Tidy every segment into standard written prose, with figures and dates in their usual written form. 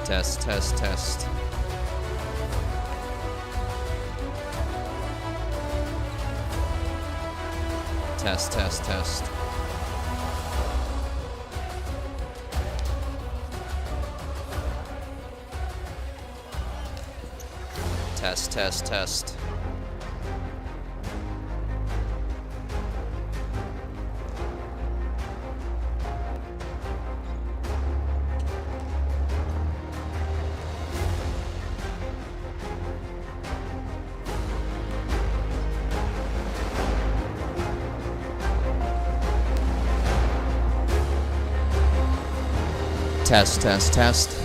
Test, test, test. Test, test, test. Test, test, test. Test, test, test.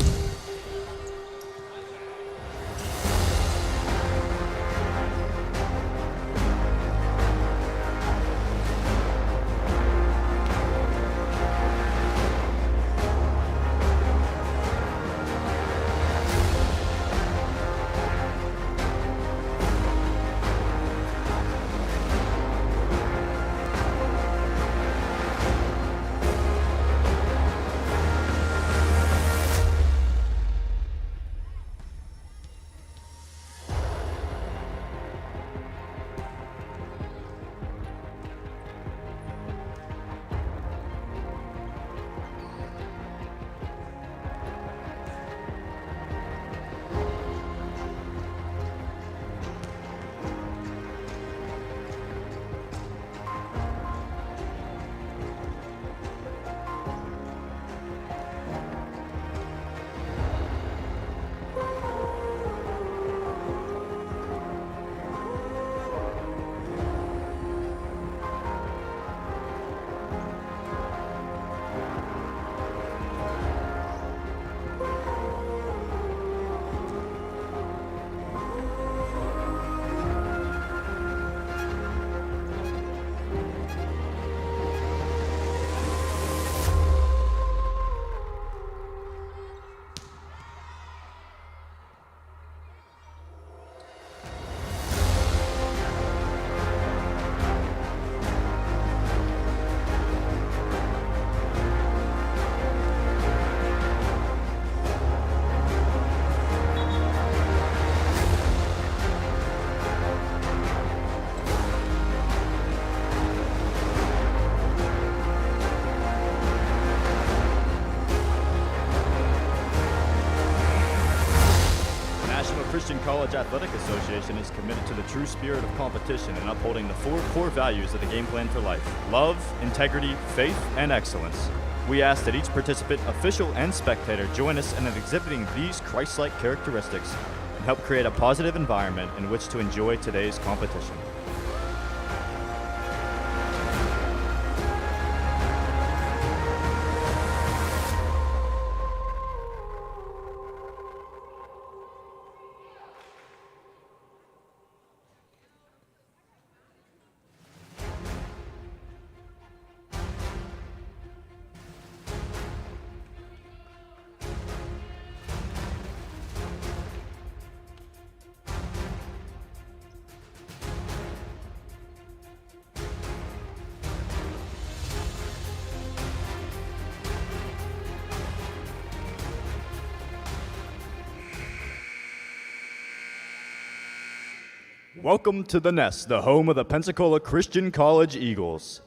Christian College Athletic Association is committed to the true spirit of competition and upholding the 4 core values of the game plan for life: love, integrity, faith, and excellence. We ask that each participant, official, and spectator join us in exhibiting these Christ-like characteristics and help create a positive environment in which to enjoy today's competition. Welcome to the Nest, the home of the Pensacola Christian College Eagles.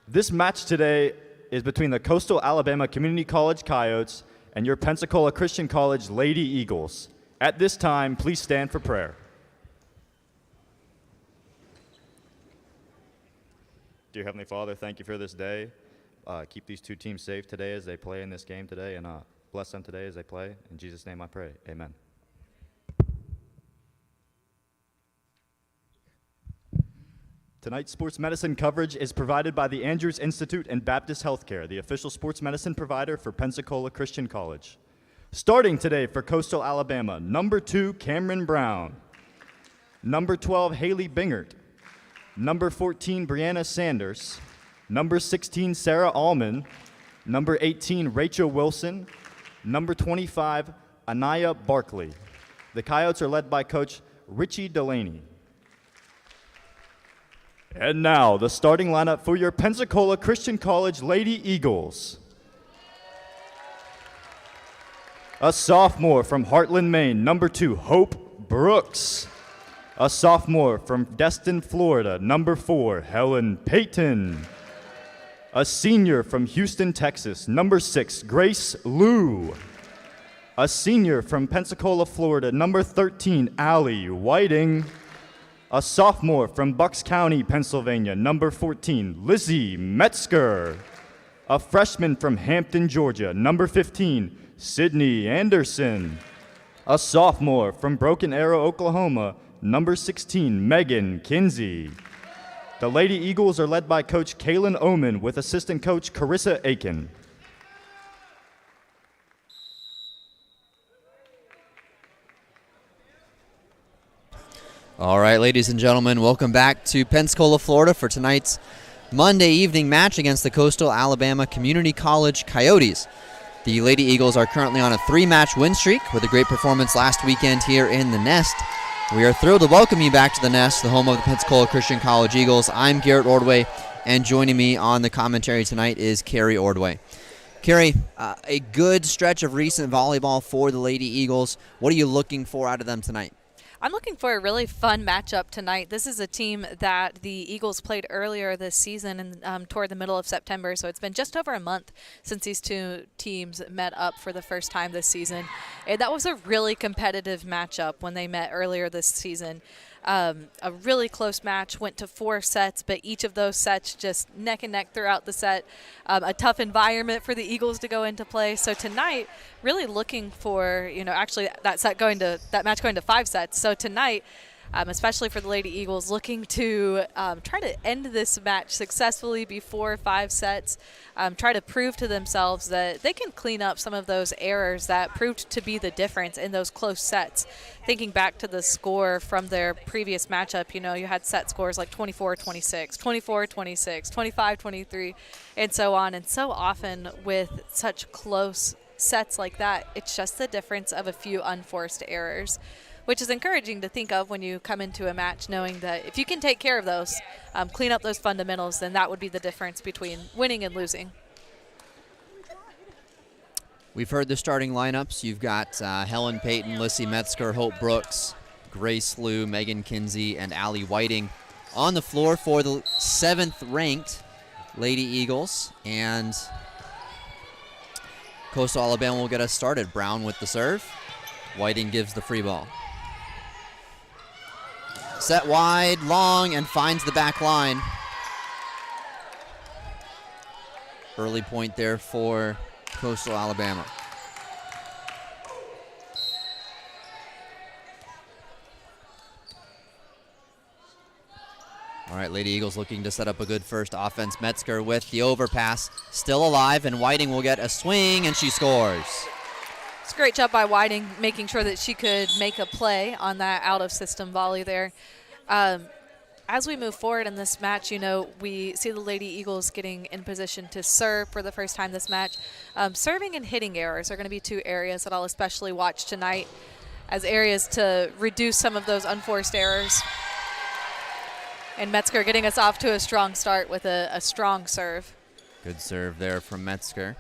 This match today is between the Coastal Alabama Community College Coyotes and your Pensacola Christian College Lady Eagles. At this time, please stand for prayer. Dear Heavenly Father, thank you for this day. Keep these two teams safe today as they play in this game today, and bless them today as they play. In Jesus' name I pray, amen. Tonight's sports medicine coverage is provided by the Andrews Institute and Baptist Healthcare, the official sports medicine provider for Pensacola Christian College. Starting today for Coastal Alabama, number 2, Cameron Brown. Number 12, Haley Bingert. Number 14, Brianna Sanders. Number 16, Sarah Allman. Number 18, Rachel Wilson. Number 25, Anaya Barkley. The Coyotes are led by Coach Richie Delaney. And now, the starting lineup for your Pensacola Christian College Lady Eagles. A sophomore from Heartland, Maine, number 2, Hope Brooks. A sophomore from Destin, Florida, number 4, Helen Payton. A senior from Houston, Texas, number 6, Grace Liu. A senior from Pensacola, Florida, number 13, Allie Whiting. A sophomore from Bucks County, Pennsylvania, number 14, Lizzie Metzger. A freshman from Hampton, Georgia, number 15, Sydney Anderson. A sophomore from Broken Arrow, Oklahoma, number 16, Megan Kinsey. The Lady Eagles are led by Coach Kaylin Oman with assistant coach Carissa Aiken. All right, ladies and gentlemen, welcome back to Pensacola, Florida for tonight's Monday evening match against the Coastal Alabama Community College Coyotes. The Lady Eagles are currently on a 3-match win streak with a great performance last weekend here in the Nest. We are thrilled to welcome you back to the Nest, the home of the Pensacola Christian College Eagles. I'm Garrett Ordway, and joining me on the commentary tonight is Carrie Ordway. Carrie, a good stretch of recent volleyball for the Lady Eagles. What are you looking for out of them tonight? I'm looking for a really fun matchup tonight. This is a team that the Eagles played earlier this season and toward the middle of September, so it's been just over a month since these two teams met up for the first time this season. And that was a really competitive matchup when they met earlier this season. A really close match, went to 4 sets, but each of those sets just neck and neck throughout the set. A tough environment for the Eagles to go into play. So tonight, really looking for, actually that match going to 5 sets. So tonight, especially for the Lady Eagles, looking to try to end this match successfully before 5 sets, try to prove to themselves that they can clean up some of those errors that proved to be the difference in those close sets. Thinking back to the score from their previous matchup, you had set scores like 24-26, 24-26, 25-23, and so on. And so often with such close sets like that, it's just the difference of a few unforced errors, which is encouraging to think of when you come into a match, knowing that if you can take care of those, clean up those fundamentals, then that would be the difference between winning and losing. We've heard the starting lineups. You've got Helen Payton, Lissy Metzger, Hope Brooks, Grace Liu, Megan Kinsey, and Allie Whiting on the floor for the 7th-ranked Lady Eagles. And Coastal Alabama will get us started. Brown with the serve. Whiting gives the free ball. Set wide, long, and finds the back line. Early point there for Coastal Alabama. All right, Lady Eagles looking to set up a good first offense. Metzger with the overpass, still alive, and Whiting will get a swing, and she scores. It's a great job by Whiting, making sure that she could make a play on that out-of-system volley there. As we move forward in this match, we see the Lady Eagles getting in position to serve for the first time this match. Serving and hitting errors are going to be 2 areas that I'll especially watch tonight as areas to reduce some of those unforced errors. And Metzger getting us off to a strong start with a strong serve. Good serve there from Metzger.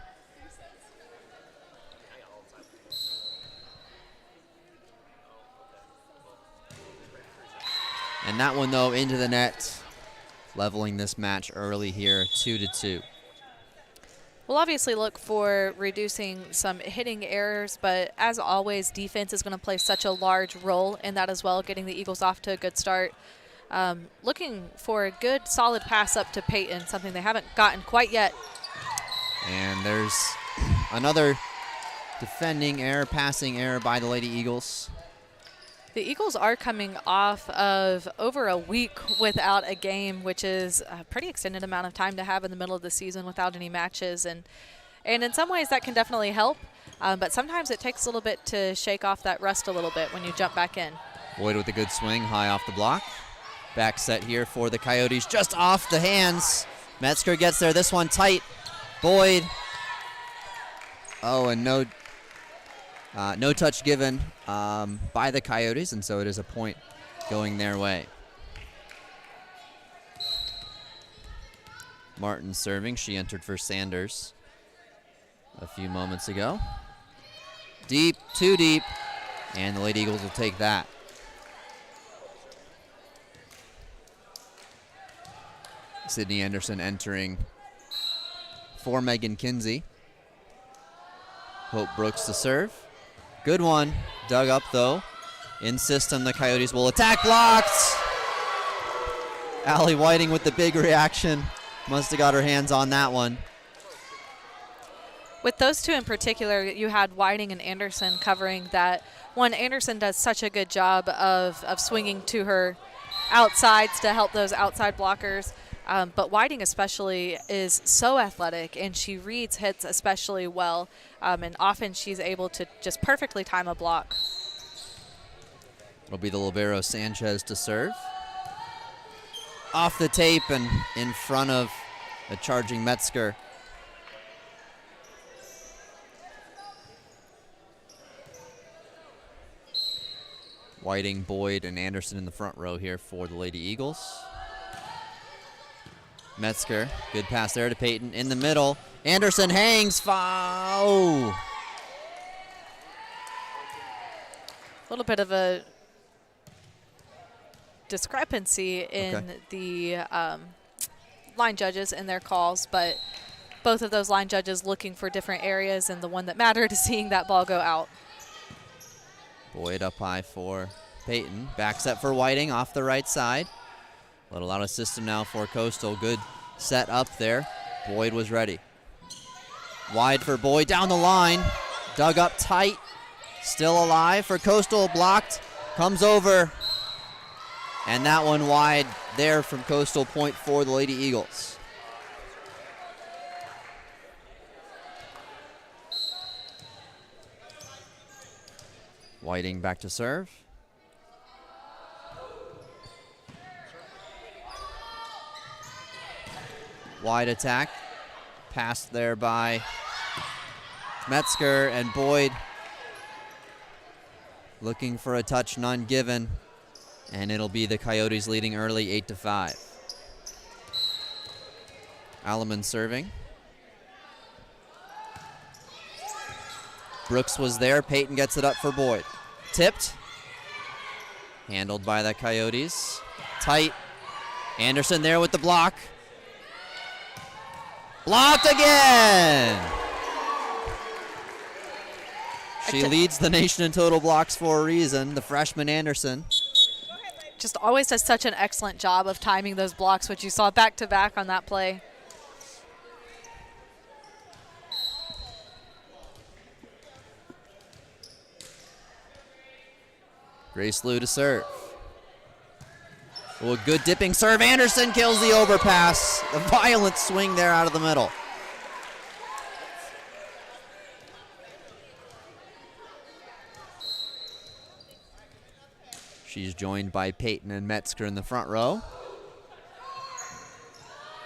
And that one, though, into the net, leveling this match early here, 2-2. We'll obviously look for reducing some hitting errors, but as always, defense is going to play such a large role in that as well, getting the Eagles off to a good start. Looking for a good, solid pass up to Payton, something they haven't gotten quite yet. And there's another defending error, passing error by the Lady Eagles. The Eagles are coming off of over a week without a game, which is a pretty extended amount of time to have in the middle of the season without any matches. And in some ways that can definitely help, but sometimes it takes a little bit to shake off that rust a little bit when you jump back in. Boyd with a good swing, high off the block. Back set here for the Coyotes, just off the hands. Metzger gets there, this one tight. Boyd. Oh, and no touch given by the Coyotes, and so it is a point going their way. Martin serving. She entered for Sanders a few moments ago. Deep, too deep, and the Lady Eagles will take that. Sydney Anderson entering for Megan Kinsey. Hope Brooks to serve. Good one. Dug up, though. In system, the Coyotes will attack. Blocked! Allie Whiting with the big reaction. Must have got her hands on that one. With those two in particular, you had Whiting and Anderson covering that. One, Anderson does such a good job of swinging to her outsides to help those outside blockers. But Whiting especially is so athletic, and she reads hits especially well. And often she's able to just perfectly time a block. It'll be the libero Sanchez to serve. Off the tape and in front of the charging Metzger. Whiting, Boyd, and Anderson in the front row here for the Lady Eagles. Metzger, good pass there to Peyton in the middle. Anderson hangs, foul. A little bit of a discrepancy in the line judges and their calls, but both of those line judges looking for different areas, and the one that mattered is seeing that ball go out. Boyd up high for Peyton. Back set for Whiting off the right side. Little out of system now for Coastal. Good set up there. Boyd was ready. Wide for Boyd down the line. Dug up tight. Still alive for Coastal. Blocked. Comes over. And that one wide there from Coastal. Point for the Lady Eagles. Whiting back to serve. Wide attack. Passed there by Metzger, and Boyd looking for a touch, none given. And it'll be the Coyotes leading early 8-5. Alleman serving. Brooks was there. Peyton gets it up for Boyd. Tipped. Handled by the Coyotes. Tight. Anderson there with the block. Blocked again! She leads the nation in total blocks for a reason, the freshman Anderson. Just always does such an excellent job of timing those blocks, which you saw back-to-back on that play. Grace Liu to serve. Oh, a good dipping serve. Anderson kills the overpass. A violent swing there out of the middle. She's joined by Peyton and Metzger in the front row.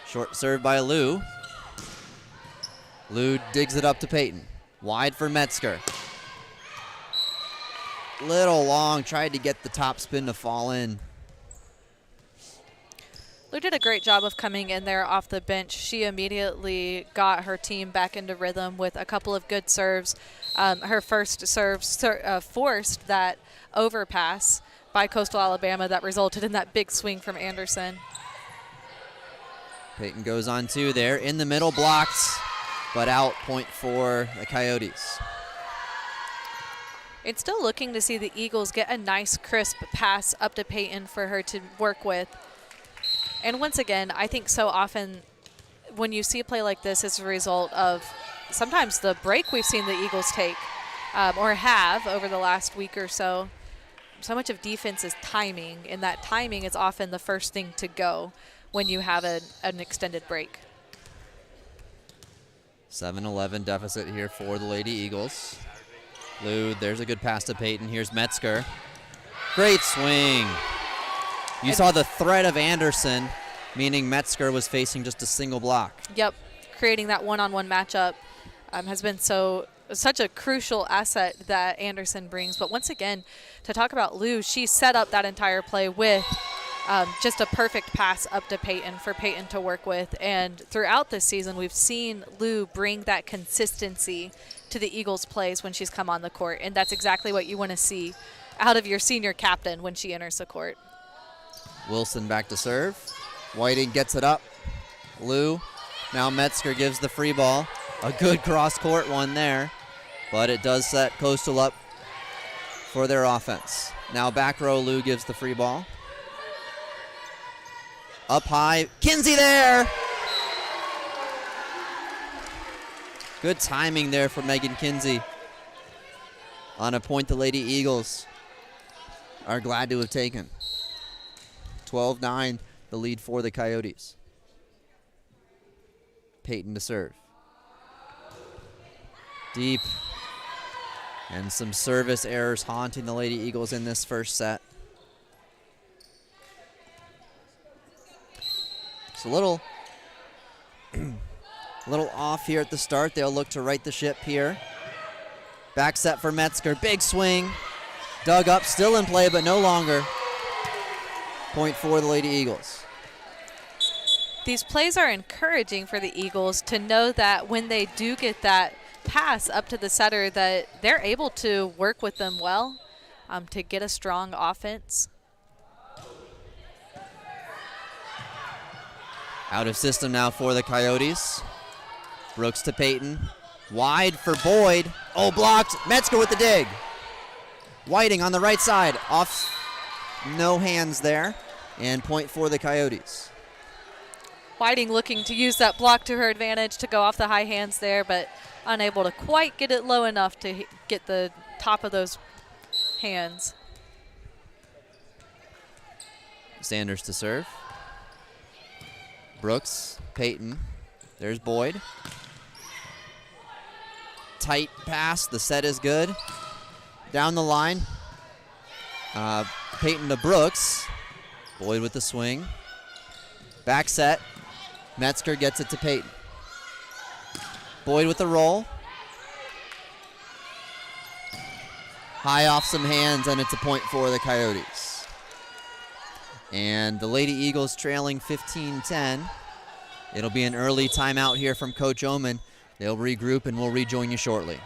Short serve by Liu. Liu digs it up to Peyton. Wide for Metzger. Little long, tried to get the top spin to fall in. Liu did a great job of coming in there off the bench. She immediately got her team back into rhythm with a couple of good serves. Her first serve forced that overpass by Coastal Alabama that resulted in that big swing from Anderson. Peyton goes on two there. In the middle, blocked, but out. Point for the Coyotes. It's still looking to see the Eagles get a nice, crisp pass up to Peyton for her to work with. And once again, I think so often when you see a play like this, it's a result of sometimes the break we've seen the Eagles take or have over the last week or so. So much of defense is timing, and that timing is often the first thing to go when you have an extended break. 7-11 deficit here for the Lady Eagles. Liu, there's a good pass to Peyton. Here's Metzger. Great swing. You saw the threat of Anderson, meaning Metzger was facing just a single block. Yep, creating that one-on-one matchup has been such a crucial asset that Anderson brings. But once again, to talk about Liu, she set up that entire play with just a perfect pass up to Peyton for Peyton to work with. And throughout this season, we've seen Liu bring that consistency to the Eagles' plays when she's come on the court, and that's exactly what you want to see out of your senior captain when she enters the court. Wilson back to serve. Whiting gets it up. Lou. Now Metzger gives the free ball. A good cross-court one there, but it does set Coastal up for their offense. Now back row, Lou gives the free ball. Up high, Kinsey there! Good timing there for Megan Kinsey on a point the Lady Eagles are glad to have taken. 12-9, the lead for the Coyotes. Peyton to serve. Deep. And some service errors haunting the Lady Eagles in this first set. It's a little off here at the start. They'll look to right the ship here. Back set for Metzger. Big swing. Dug up, still in play, but no longer. Point for the Lady Eagles. These plays are encouraging for the Eagles to know that when they do get that pass up to the setter, that they're able to work with them well to get a strong offense. Out of system now for the Coyotes. Brooks to Peyton. Wide for Boyd. Oh, blocked. Metzger with the dig. Whiting on the right side. Off. No hands there. And point for the Coyotes. Whiting looking to use that block to her advantage to go off the high hands there, but unable to quite get it low enough to get the top of those hands. Sanders to serve. Brooks, Peyton. There's Boyd. Tight pass. The set is good. Down the line. Peyton to Brooks. Boyd with the swing. Back set. Metzger gets it to Peyton. Boyd with the roll. High off some hands, and it's a point for the Coyotes. And the Lady Eagles trailing 15-10. It'll be an early timeout here from Coach Oman. They'll regroup, and we'll rejoin you shortly.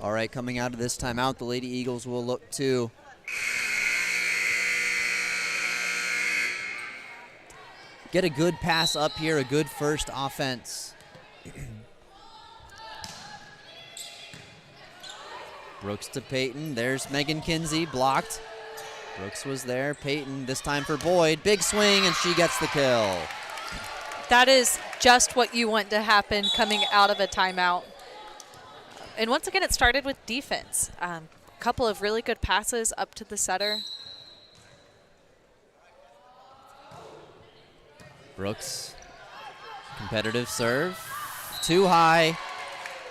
All right, coming out of this timeout, the Lady Eagles will look to get a good pass up here, a good first offense. Brooks to Peyton. There's Megan Kinsey, blocked. Brooks was there. Peyton this time for Boyd. Big swing, and she gets the kill. That is just what you want to happen coming out of a timeout. And once again, it started with defense. A couple of really good passes up to the setter. Brooks, competitive serve. Too high,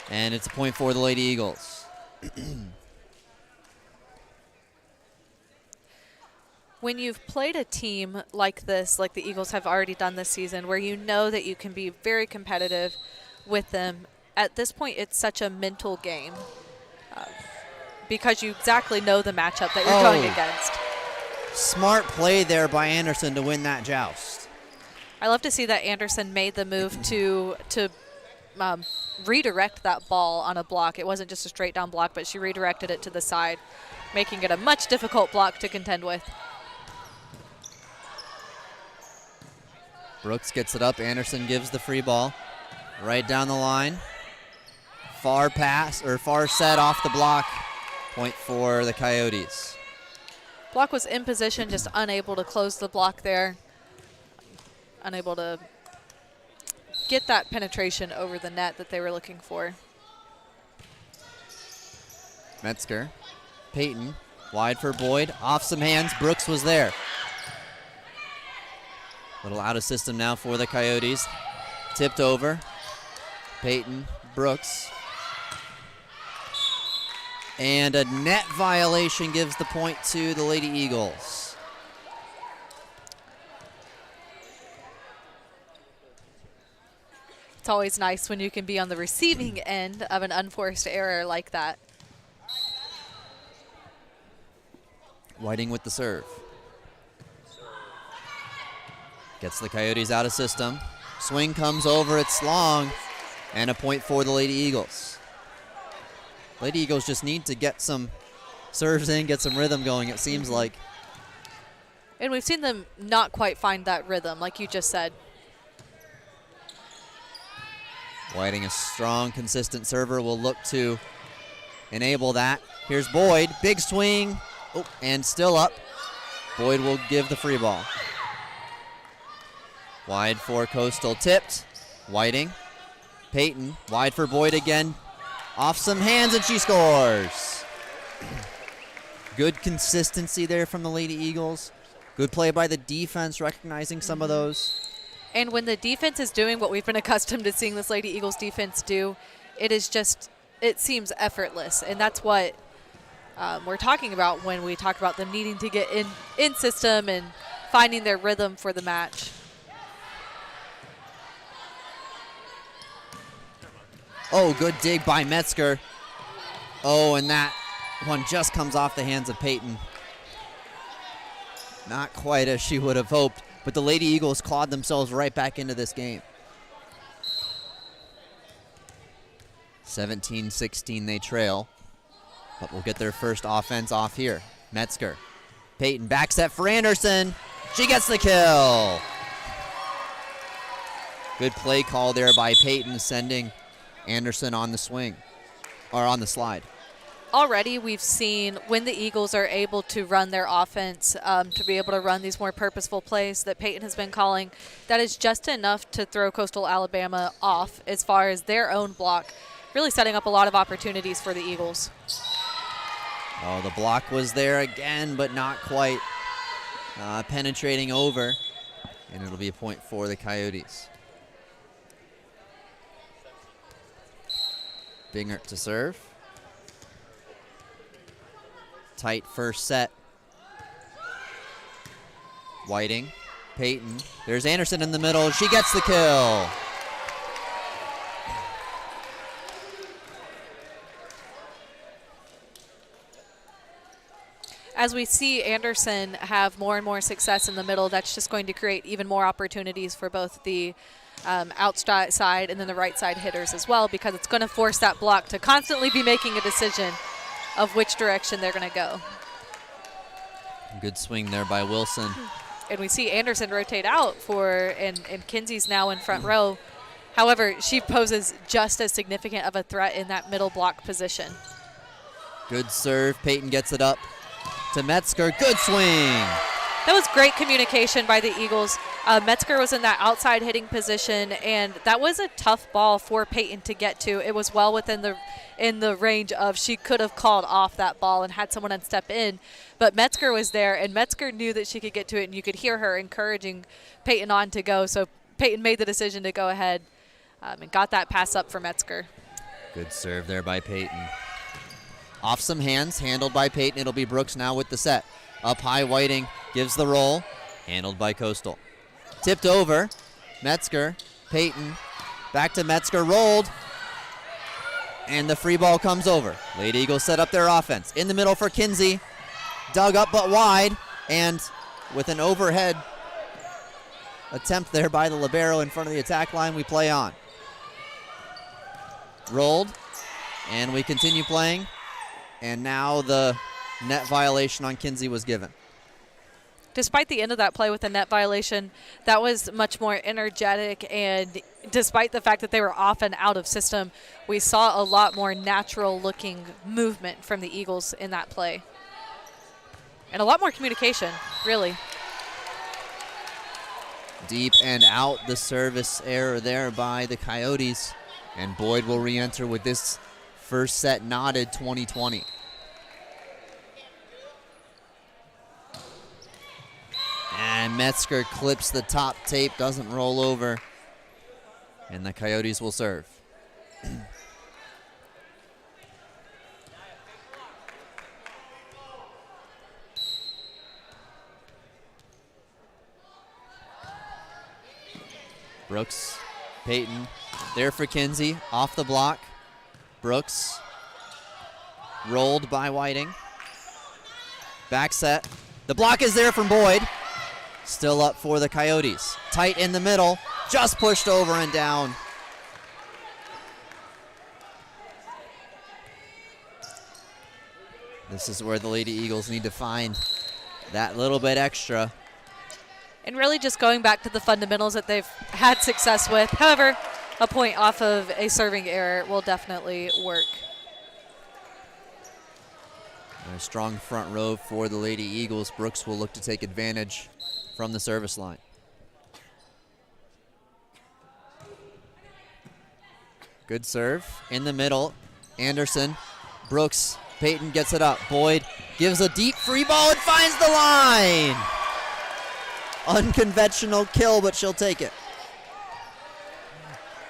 and it's a point for the Lady Eagles. When you've played a team like this, like the Eagles have already done this season, where you know that you can be very competitive with them, at this point, it's such a mental game because you exactly know the matchup that you're going against. Smart play there by Anderson to win that joust. I love to see that Anderson made the move to redirect that ball on a block. It wasn't just a straight down block, but she redirected it to the side, making it a much difficult block to contend with. Brooks gets it up. Anderson gives the free ball right down the line. Far pass, or far set off the block. Point for the Coyotes. Block was in position, just unable to close the block there. Unable to get that penetration over the net that they were looking for. Metzger, Peyton, wide for Boyd. Off some hands, Brooks was there. Little out of system now for the Coyotes. Tipped over. Peyton, Brooks. And a net violation gives the point to the Lady Eagles. It's always nice when you can be on the receiving end of an unforced error like that. Whiting with the serve. Gets the Coyotes out of system. Swing comes over, it's long, and a point for the Lady Eagles. Lady Eagles just need to get some serves in, get some rhythm going, it seems like. And we've seen them not quite find that rhythm, like you just said. Whiting, a strong, consistent server, will look to enable that. Here's Boyd, big swing, and still up. Boyd will give the free ball. Wide for Coastal, tipped. Whiting, Peyton, wide for Boyd again. Off some hands, and she scores. Good consistency there from the Lady Eagles. Good play by the defense, recognizing some of those. And when the defense is doing what we've been accustomed to seeing this Lady Eagles defense do, it seems effortless. And that's what we're talking about when we talk about them needing to get in system and finding their rhythm for the match. Oh, good dig by Metzger. Oh, and that one just comes off the hands of Peyton. Not quite as she would have hoped, but the Lady Eagles clawed themselves right back into this game. 17-16 they trail, but we'll get their first offense off here. Metzger, Peyton, back set for Anderson. She gets the kill. Good play call there by Peyton, sending Anderson on the swing, or on the slide. Already we've seen when the Eagles are able to run their offense, to be able to run these more purposeful plays that Peyton has been calling, that is just enough to throw Coastal Alabama off as far as their own block, really setting up a lot of opportunities for the Eagles. Oh, the block was there again, but not quite penetrating over, and it'll be a point for the Coyotes. Bingert to serve. Tight first set. Whiting, Peyton. There's Anderson in the middle. She gets the kill. As we see Anderson have more and more success in the middle, that's just going to create even more opportunities for both the outside side and then the right side hitters as well, because it's going to force that block to constantly be making a decision of which direction they're going to go. Good swing there by Wilson. And we see Anderson rotate out and Kinsey's now in front row. However, she poses just as significant of a threat in that middle block position. Good serve. Peyton gets it up to Metzger. Good swing. That was great communication by the Eagles. Metzger was in that outside hitting position, and that was a tough ball for Peyton to get to. It was well within the range of she could have called off that ball and had someone step in, but Metzger was there, and Metzger knew that she could get to it, and you could hear her encouraging Peyton on to go. So Peyton made the decision to go ahead and got that pass up for Metzger. Good serve there by Peyton. Off some hands, handled by Peyton. It'll be Brooks now with the set. Up high, Whiting gives the roll, handled by Coastal. Tipped over, Metzger, Peyton, back to Metzger, rolled, and the free ball comes over. Lady Eagles set up their offense. In the middle for Kinsey, dug up but wide, and with an overhead attempt there by the libero in front of the attack line, we play on. Rolled, and we continue playing, and now the net violation on Kinsey was given. despite the end of that play with the net violation, that was much more energetic, and despite the fact that they were off and out of system, we saw a lot more natural-looking movement from the Eagles in that play. And a lot more communication, really. Deep and out, the service error there by the Coyotes. And Boyd will re-enter with this first set knotted 20-20. And Metzger clips the top tape, doesn't roll over. And the Coyotes will serve. Brooks, Peyton, there for Kinsey, off the block. Brooks, rolled by Whiting. Back set. The block is there from Boyd. Still up for the Coyotes. Tight in the middle, just pushed over and down. This is where the Lady Eagles need to find that little bit extra. And really just going back to the fundamentals that they've had success with. However, a point off of a serving error will definitely work. A strong front row for the Lady Eagles. Brooks will look to take advantage from the service line. Good serve in the middle. Anderson, Brooks, Peyton gets it up. Boyd gives a deep free ball and finds the line. Unconventional kill, but she'll take it.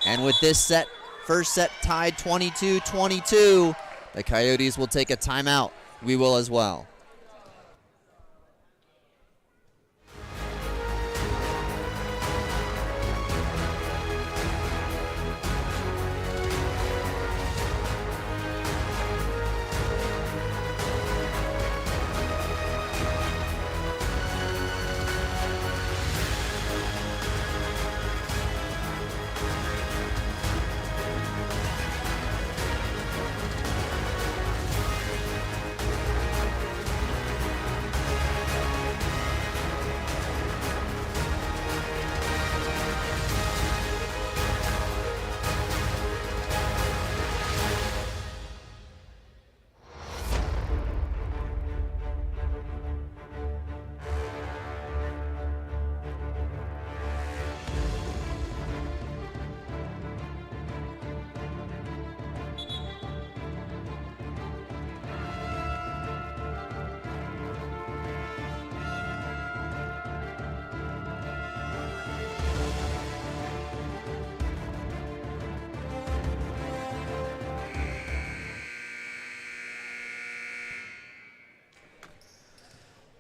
And with this set, first set tied 22-22, the Coyotes will take a timeout. We will as well.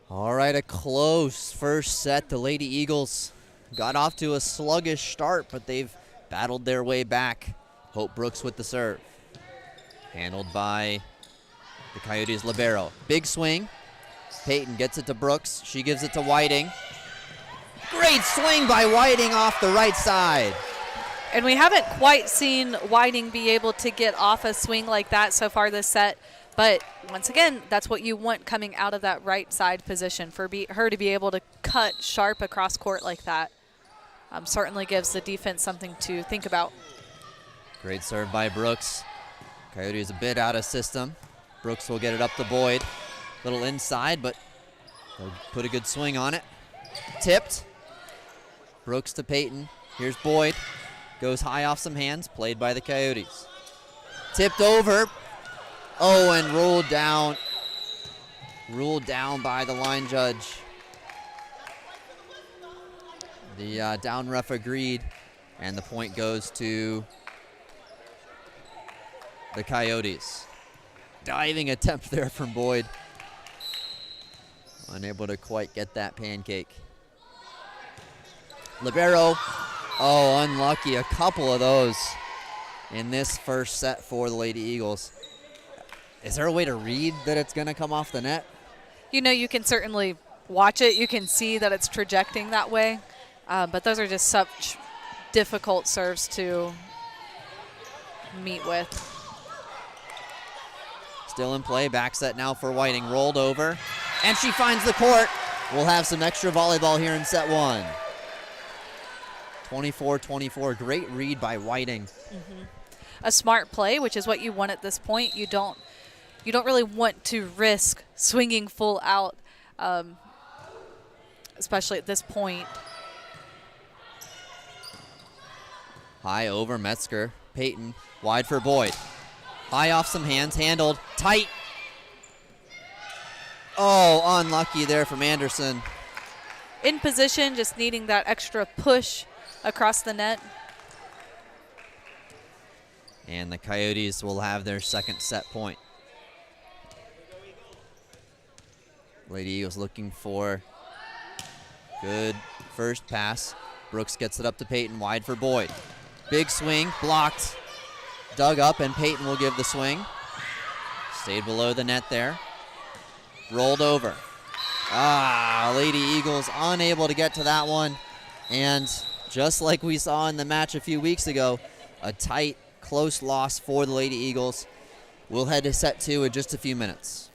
All right, a close first set. The Lady Eagles got off to a sluggish start, but they've battled their way back. Hope Brooks with the serve. Handled by the Coyotes libero. Big swing. Peyton gets it to Brooks. She gives it to Whiting. Great swing by Whiting off the right side. And we haven't quite seen Whiting be able to get off a swing like that so far this set. But once again, that's what you want coming out of that right side position, for her to be able to cut sharp across court like that. Certainly gives the defense something to think about. Great serve by Brooks. Coyotes a bit out of system. Brooks will get it up to Boyd. Little inside, but they'll put a good swing on it. Tipped. Brooks to Peyton. Here's Boyd. Goes high off some hands. Played by the Coyotes. Tipped over. Oh, and ruled down. Ruled down by the line judge. The down ref agreed, and the point goes to the Coyotes. Diving attempt there from Boyd. Unable to quite get that pancake. Libero. Oh, unlucky. A couple of those in this first set for the Lady Eagles. Is there a way to read that it's going to come off the net? You know, you can certainly watch it. You can see that it's trajecting that way. But those are just such difficult serves to meet with. Still in play. Back set now for Whiting. Rolled over. And she finds the court. we'll have some extra volleyball here in set one. 24-24, great read by Whiting. A smart play, which is what you want at this point. You don't really want to risk swinging full out, especially at this point. High over Metzger. Peyton wide for Boyd. High off some hands, handled, tight. Oh, unlucky there from Anderson. In position, just needing that extra push across the net. And the Coyotes will have their second set point. Lady Eagles looking for good first pass. Brooks gets it up to Peyton, wide for Boyd. Big swing, blocked, dug up, and Peyton will give the swing. Stayed below the net there. Rolled over. Lady Eagles unable to get to that one. And just like we saw in the match a few weeks ago, a tight, close loss for the Lady Eagles. We'll head to set two in just a few minutes.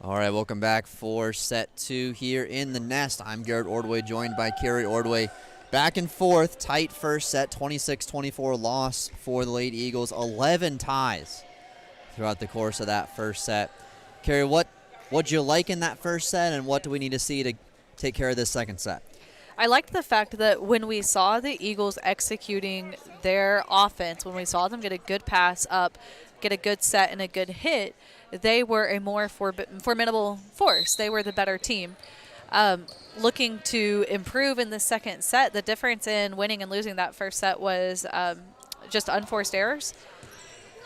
All right, welcome back for set two here in the Nest. I'm Garrett Ordway, joined by Carrie Ordway. Back and forth, tight first set, 26-24 loss for the Lady Eagles. 11 ties throughout the course of that first set. Carrie, what'd you like in that first set, and what do we need to see to take care of this second set? I liked the fact that when we saw the Eagles executing their offense, when we saw them get a good pass up, get a good set and a good hit, they were a more formidable force. They were the better team. Looking to improve in the second set, the difference in winning and losing that first set was just unforced errors.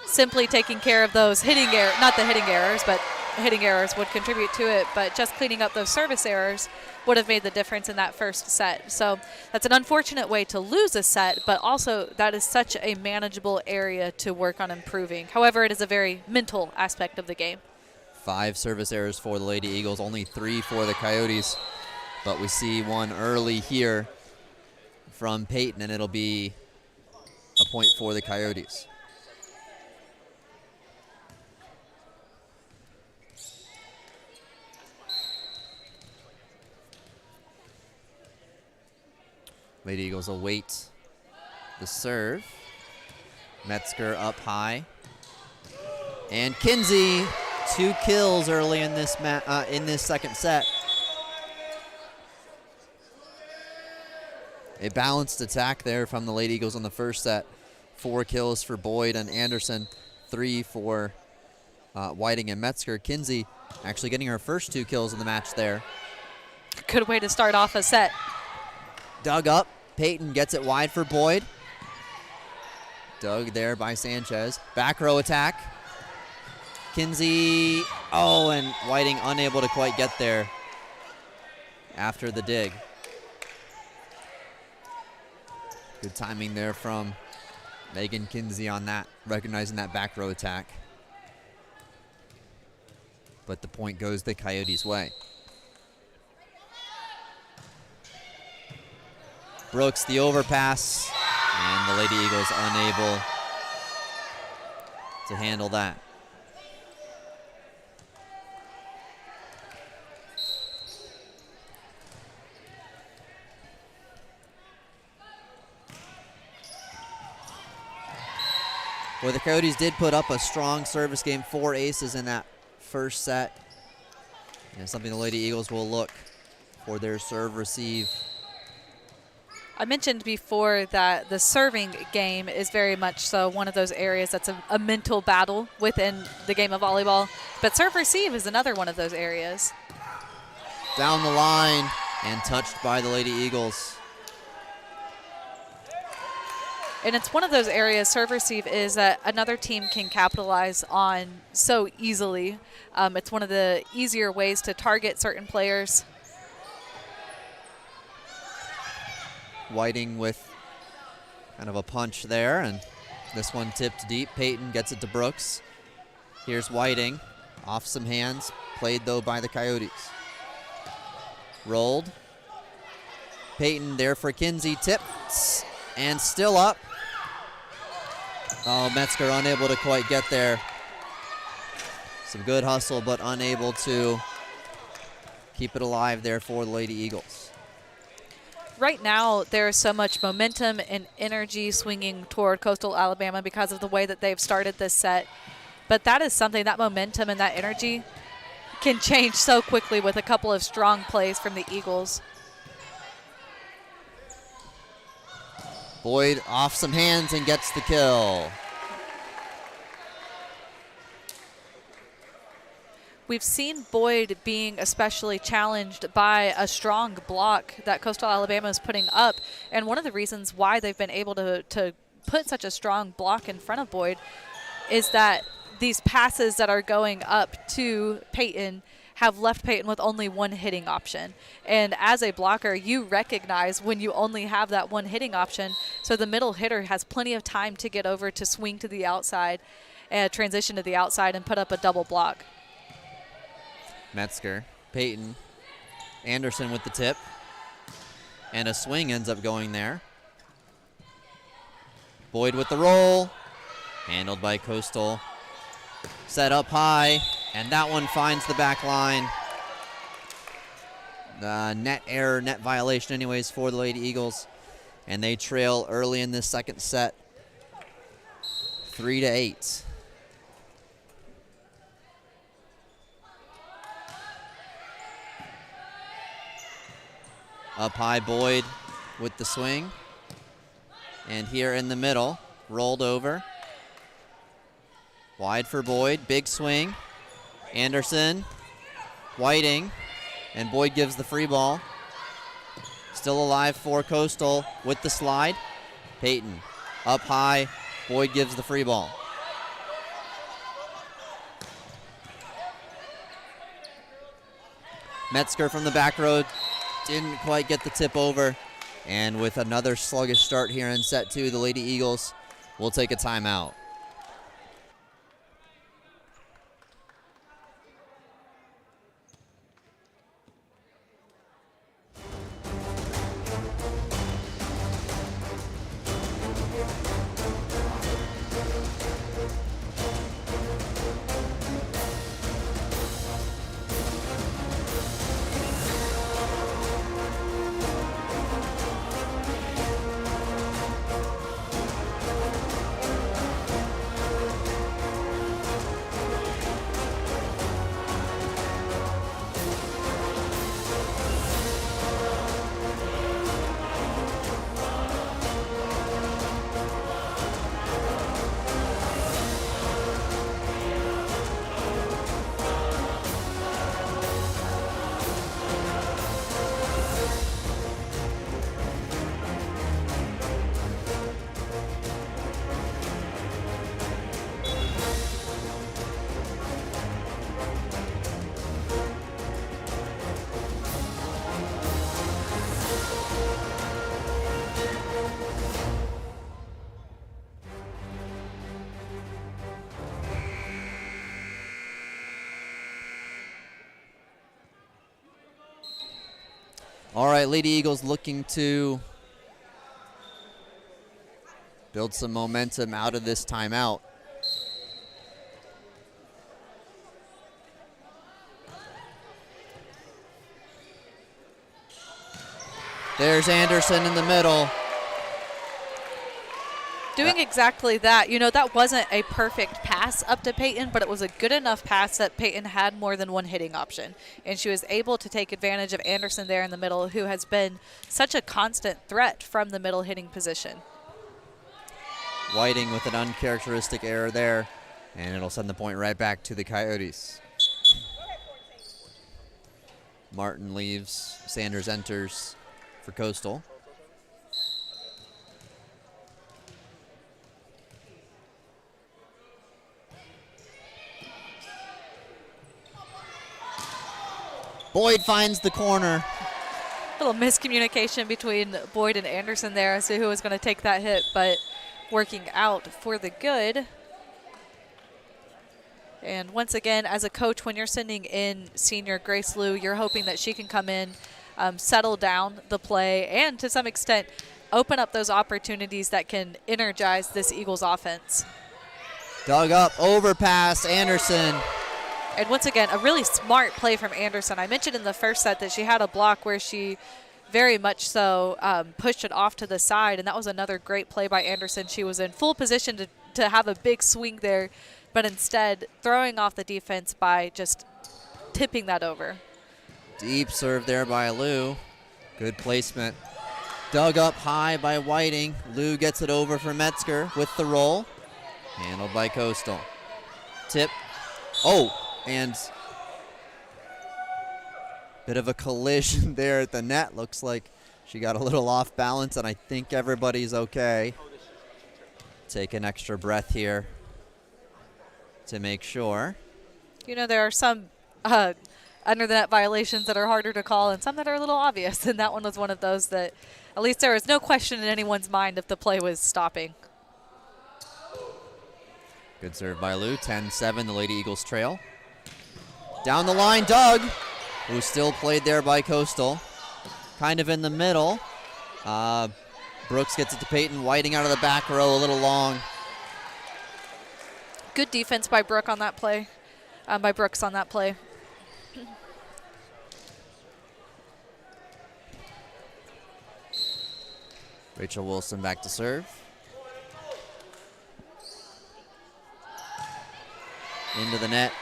Simply taking care of those hitting errors, not the hitting errors, but hitting errors would contribute to it, but just cleaning up those service errors would have made the difference in that first set. So that's an unfortunate way to lose a set, but also that is such a manageable area to work on improving. However, it is a very mental aspect of the game. 5 service errors for the Lady Eagles, only 3 for the Coyotes. But we see one early here from Peyton, and it'll be a point for the Coyotes. Lady Eagles await the serve. Metzger up high. And Kinsey, 2 kills early in this second set. A balanced attack there from the Lady Eagles on the first set. 4 kills for Boyd and Anderson, 3 for Whiting and Metzger. Kinsey actually getting her first 2 kills in the match there. Good way to start off a set. Dug up. Peyton gets it wide for Boyd. Dug there by Sanchez. Back row attack. Kinsey, and Whiting unable to quite get there after the dig. Good timing there from Megan Kinsey on that, recognizing that back row attack. But the point goes the Coyotes' way. Brooks, the overpass, and the Lady Eagles unable to handle that. Well, the Coyotes did put up a strong service game, 4 aces in that first set. And something the Lady Eagles will look for their serve receive. I mentioned before that the serving game is very much so one of those areas that's a mental battle within the game of volleyball. But serve receive is another one of those areas. Down the line and touched by the Lady Eagles. And it's one of those areas, serve receive, is that another team can capitalize on so easily. It's one of the easier ways to target certain players. Whiting with kind of a punch there, and this one tipped deep. Peyton gets it to Brooks. Here's Whiting, off some hands, played though by the Coyotes. Rolled. Peyton there for Kinsey, tips, and still up. Oh, Metzger unable to quite get there. Some good hustle, but unable to keep it alive there for the Lady Eagles. Right now, there's so much momentum and energy swinging toward Coastal Alabama because of the way that they've started this set. But that is something, that momentum and that energy can change so quickly with a couple of strong plays from the Eagles. Boyd off some hands and gets the kill. We've seen Boyd being especially challenged by a strong block that Coastal Alabama is putting up. And one of the reasons why they've been able to put such a strong block in front of Boyd is that these passes that are going up to Peyton have left Peyton with only one hitting option. And as a blocker, you recognize when you only have that one hitting option, so the middle hitter has plenty of time to get over to swing to the outside, transition to the outside, and put up a double block. Metzger, Peyton, Anderson with the tip, and a swing ends up going there. Boyd with the roll, handled by Coastal. Set up high, and that one finds the back line. Net error, net violation anyways for the Lady Eagles, and they trail early in this second set, 3-8. Up high, Boyd with the swing. And here in the middle, rolled over. Wide for Boyd, big swing. Anderson, Whiting, and Boyd gives the free ball. Still alive for Coastal with the slide. Peyton, up high, Boyd gives the free ball. Metzger from the back row didn't quite get the tip over. And with another sluggish start here in set 2, the Lady Eagles will take a timeout. All right, Lady Eagles looking to build some momentum out of this timeout. There's Anderson in the middle. Doing exactly that. You know, that wasn't a perfect pass up to Peyton, but it was a good enough pass that Peyton had more than one hitting option. And she was able to take advantage of Anderson there in the middle, who has been such a constant threat from the middle hitting position. Whiting with an uncharacteristic error there, and it'll send the point right back to the Coyotes. Martin leaves, Sanders enters for Coastal. Boyd finds the corner. Little miscommunication between Boyd and Anderson there as to who was going to take that hit, but working out for the good. And once again, as a coach, when you're sending in senior Grace Liu, you're hoping that she can come in, settle down the play, and to some extent open up those opportunities that can energize this Eagles offense. Dug up, overpass, Anderson. And once again, a really smart play from Anderson. I mentioned in the first set that she had a block where she very much so pushed it off to the side, and that was another great play by Anderson. She was in full position to have a big swing there, but instead throwing off the defense by just tipping that over. Deep serve there by Liu. Good placement. Dug up high by Whiting. Liu gets it over for Metzger with the roll. Handled by Coastal. Tip. Oh, and bit of a collision there at the net. Looks like she got a little off balance, and I think everybody's okay. Take an extra breath here to make sure. You know, there are some under the net violations that are harder to call and some that are a little obvious, and that one was one of those that at least there was no question in anyone's mind if the play was stopping. Good serve by Liu. 10-7, the Lady Eagles trail. Down the line, Doug, who still played there by Coastal. Kind of in the middle. Brooks gets it to Peyton. Whiting out of the back row, a little long. Good defense by Brooks on that play. Rachel Wilson back to serve. Into the net.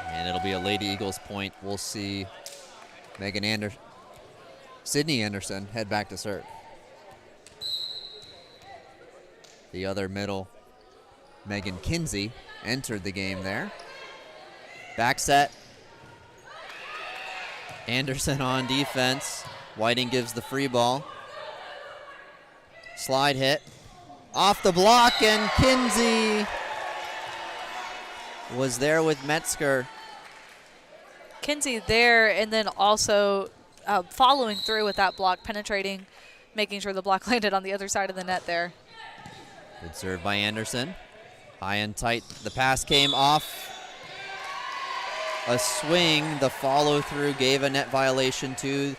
And it'll be a Lady Eagles point. We'll see Sydney Anderson head back to serve. The other middle, Megan Kinsey, entered the game there. Back set. Anderson on defense. Whiting gives the free ball. Slide hit. Off the block, and Kinsey was there with Metzger. Kinsey there, and then also following through with that block, penetrating, making sure the block landed on the other side of the net there. Good serve by Anderson. High and tight. The pass came off. A swing. The follow through gave a net violation to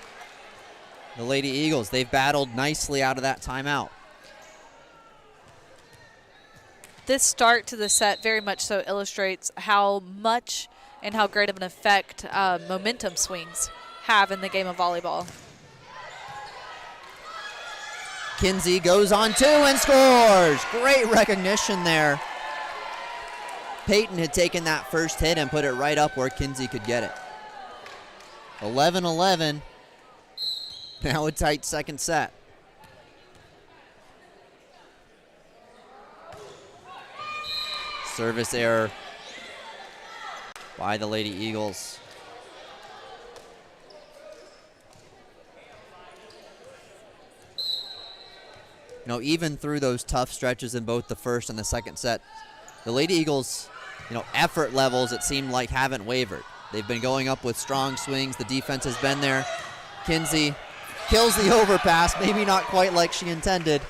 the Lady Eagles. They've battled nicely out of that timeout. This start to the set very much so illustrates how much and how great of an effect momentum swings have in the game of volleyball. Kinsey goes on two and scores. Great recognition there. Peyton had taken that first hit and put it right up where Kinsey could get it. 11-11. Now a tight second set. Service error by the Lady Eagles. You know, even through those tough stretches in both the first and the second set, the Lady Eagles, effort levels, it seemed like, haven't wavered. They've been going up with strong swings. The defense has been there. Kinsey kills the overpass, maybe not quite like she intended.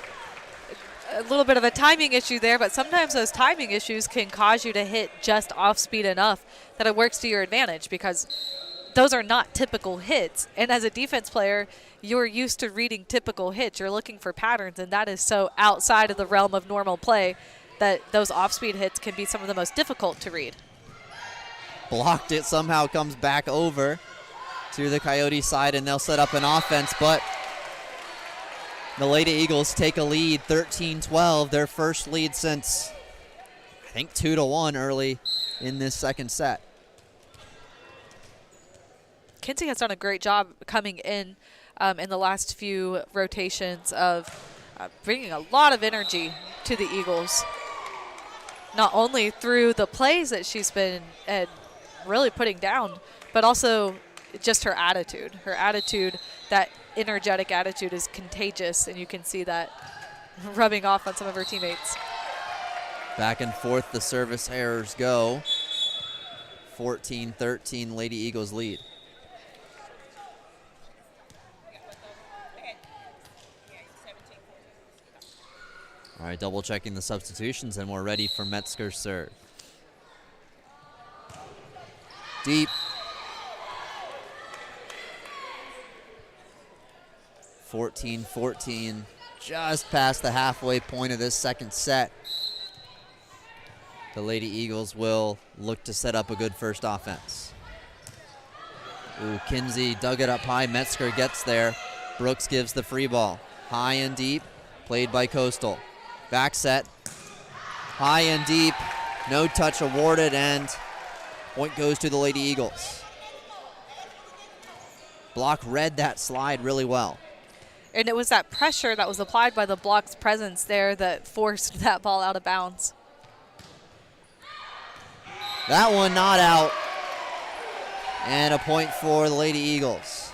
A little bit of a timing issue there, but sometimes those timing issues can cause you to hit just off speed enough that it works to your advantage, because those are not typical hits. And as a defense player, you're used to reading typical hits. You're looking for patterns, and that is so outside of the realm of normal play that those off-speed hits can be some of the most difficult to read. Blocked it, somehow comes back over to the Coyote side, and they'll set up an offense, but the Lady Eagles take a lead, 13-12, their first lead since, I think, 2-1 early in this second set. Kinsey has done a great job coming in the last few rotations of bringing a lot of energy to the Eagles, not only through the plays that she's been really putting down, but also just her attitude. Her attitude, that energetic attitude, is contagious, and you can see that rubbing off on some of her teammates. Back and forth the service errors go. 14-13, Lady Eagles lead. All right, double checking the substitutions, and we're ready for Metzger's serve. Deep. 14-14, just past the halfway point of this second set. The Lady Eagles will look to set up a good first offense. Ooh, Kinsey dug it up high. Metzger gets there. Brooks gives the free ball. High and deep, played by Coastal. Back set, high and deep, no touch awarded, and point goes to the Lady Eagles. Block read that slide really well. And it was that pressure that was applied by the block's presence there that forced that ball out of bounds. That one not out, and a point for the Lady Eagles.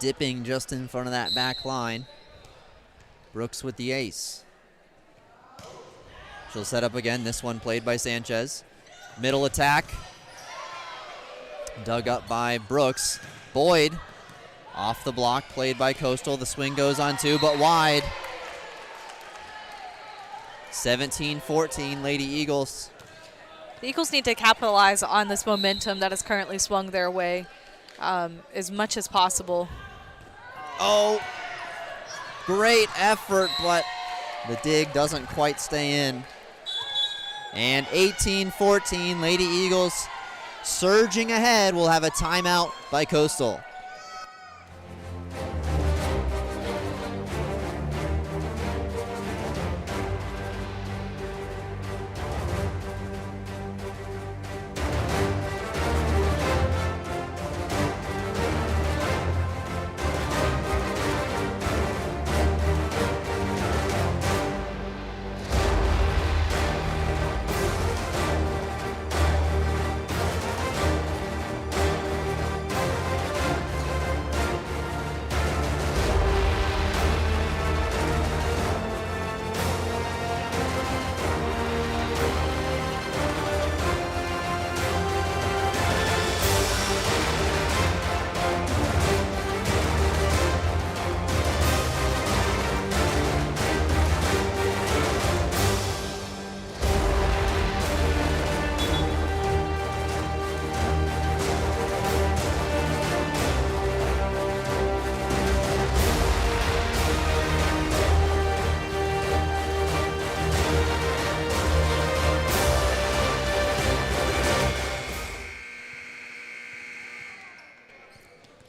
Dipping just in front of that back line. Brooks with the ace. She'll set up again. This one played by Sanchez. Middle attack. Dug up by Brooks. Boyd off the block, played by Coastal. The swing goes on two, but wide. 17-14, Lady Eagles. The Eagles need to capitalize on this momentum that has currently swung their way as much as possible. Oh, great effort, but the dig doesn't quite stay in. And 18-14, Lady Eagles surging ahead. Will have a timeout by Coastal.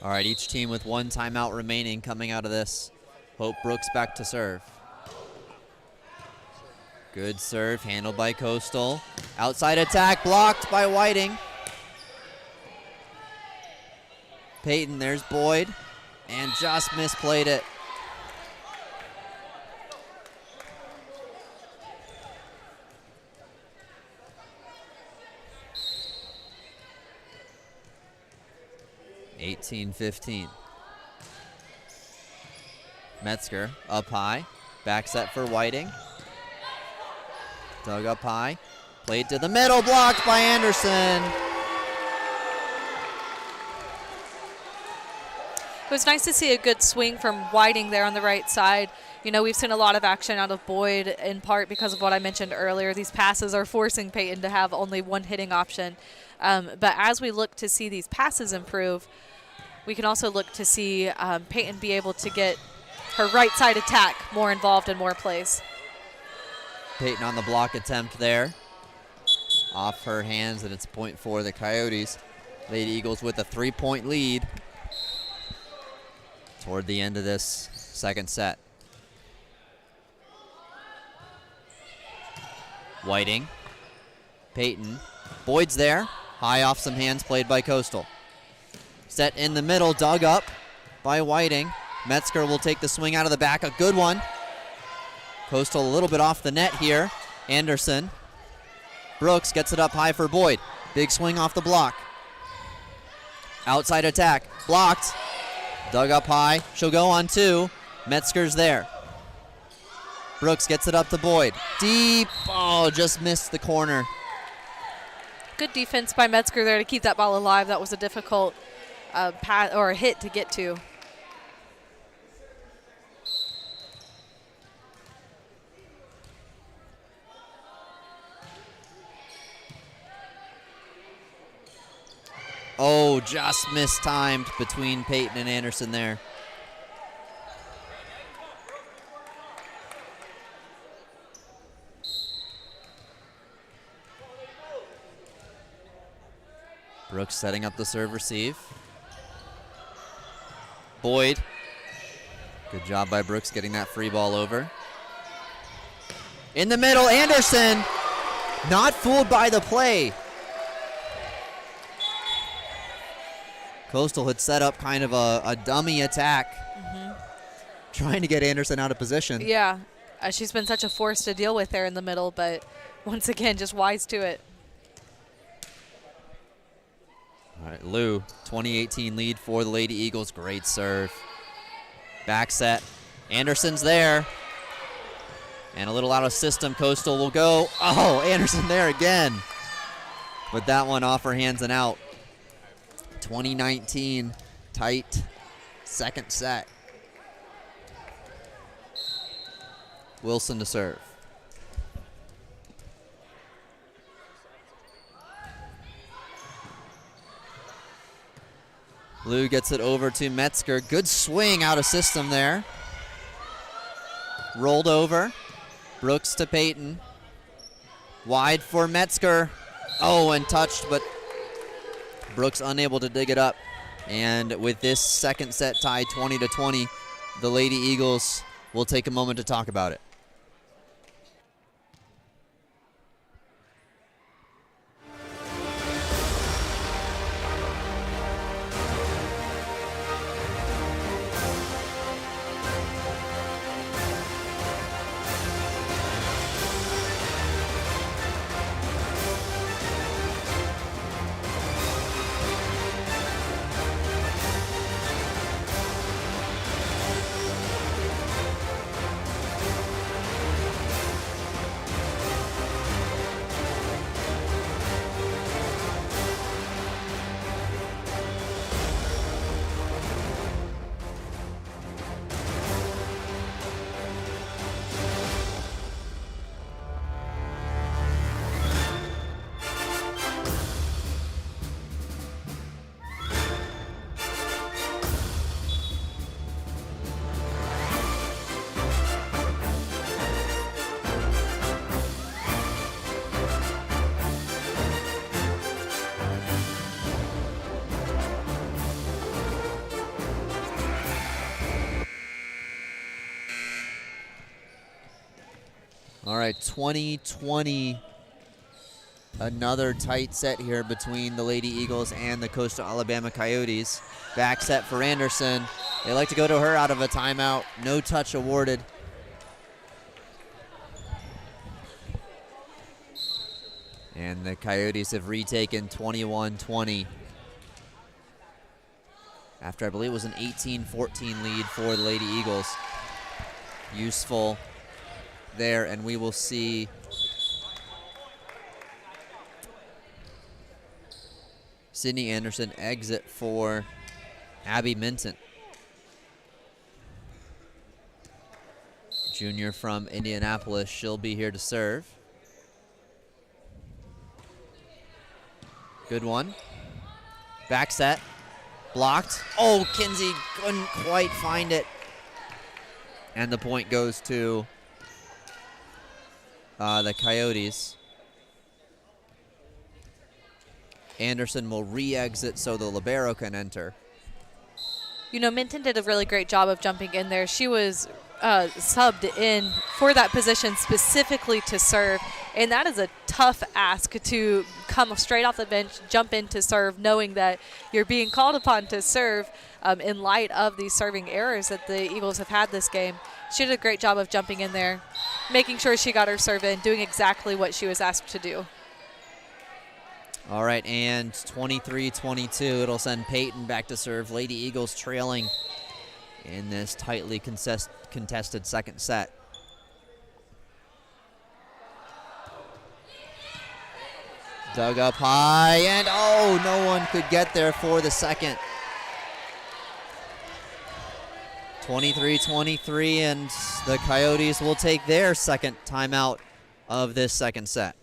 All right, each team with one timeout remaining coming out of this. Hope Brooks back to serve. Good serve, handled by Coastal. Outside attack, blocked by Whiting. Peyton, there's Boyd, and just misplayed it. (18-15). Metzger up high, back set for Whiting. Dug up high, played to the middle, blocked by Anderson. It was nice to see a good swing from Whiting there on the right side. You know, we've seen a lot of action out of Boyd in part because of what I mentioned earlier. These passes are forcing Peyton to have only one hitting option. But as we look to see these passes improve, we can also look to see Peyton be able to get her right side attack more involved in more plays. Peyton on the block attempt there. Off her hands, and it's point for the Coyotes. Lady Eagles with a 3-point lead toward the end of this second set. Whiting, Peyton, Boyd's there. High off some hands played by Coastal. Set in the middle, dug up by Whiting. Metzger will take the swing out of the back, a good one. Coastal a little bit off the net here. Anderson. Brooks gets it up high for Boyd. Big swing off the block. Outside attack, blocked. Dug up high, she'll go on two. Metzger's there. Brooks gets it up to Boyd. Deep, oh, just missed the corner. Good defense by Metzger there to keep that ball alive. That was a difficult pass or a hit to get to. Oh, just mistimed between Peyton and Anderson there. Brooks setting up the serve receive. Boyd. Good job by Brooks getting that free ball over. In the middle, Anderson. Not fooled by the play. Coastal had set up kind of a dummy attack, trying to get Anderson out of position. Yeah, she's been such a force to deal with there in the middle, but once again, just wise to it. All right, Lou, 2018 lead for the Lady Eagles. Great serve. Back set. Anderson's there. And a little out of system. Coastal will go. Oh, Anderson there again. But that one off her hands and out. 2019 tight second set. Wilson to serve. Lou gets it over to Metzger. Good swing out of system there. Rolled over. Brooks to Peyton. Wide for Metzger. Oh, and touched, but Brooks unable to dig it up. And with this second set tied 20-20, the Lady Eagles will take a moment to talk about it. All right, 20-20. Another tight set here between the Lady Eagles and the Coastal Alabama Coyotes. Back set for Anderson. They like to go to her out of a timeout. No touch awarded. And the Coyotes have retaken 21-20. After I believe it was an 18-14 lead for the Lady Eagles. Useful there, and we will see Sydney Anderson exit for Abby Minton. Junior from Indianapolis, she'll be here to serve. Good one. Back set. Blocked. Oh, Kinsey couldn't quite find it. And the point goes to the Coyotes. Anderson will re-exit so the libero can enter. You know, Minton did a really great job of jumping in there. She was subbed in for that position specifically to serve, and that is a tough ask to come straight off the bench, jump in to serve, knowing that you're being called upon to serve in light of these serving errors that the Eagles have had this game. She did a great job of jumping in there, making sure she got her serve in, doing exactly what she was asked to do. All right, and 23-22, it'll send Peyton back to serve. Lady Eagles trailing in this tightly contested second set. Dug up high, and oh, no one could get there for the second. 23-23, and the Coyotes will take their second timeout of this second set.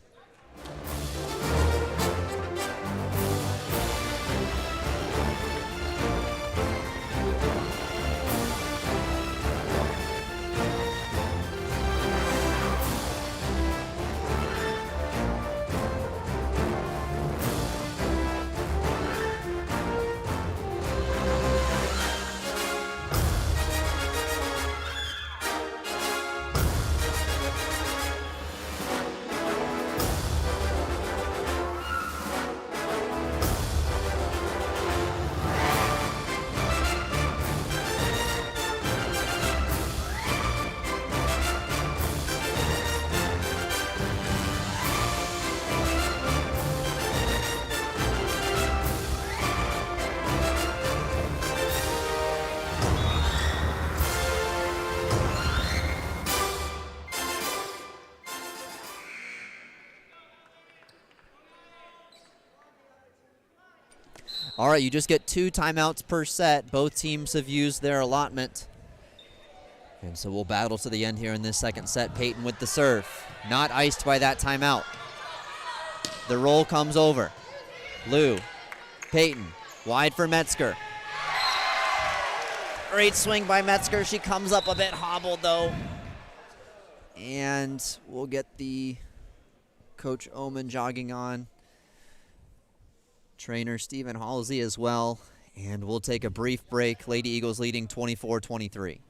All right, you just get 2 timeouts per set. Both teams have used their allotment. And so we'll battle to the end here in this second set. Peyton with the serve. Not iced by that timeout. The roll comes over. Lou, Peyton, wide for Metzger. Great swing by Metzger. She comes up a bit hobbled, though. And we'll get the Coach Oman jogging on. Trainer Stephen Halsey as well. And we'll take a brief break. Lady Eagles leading 24-23.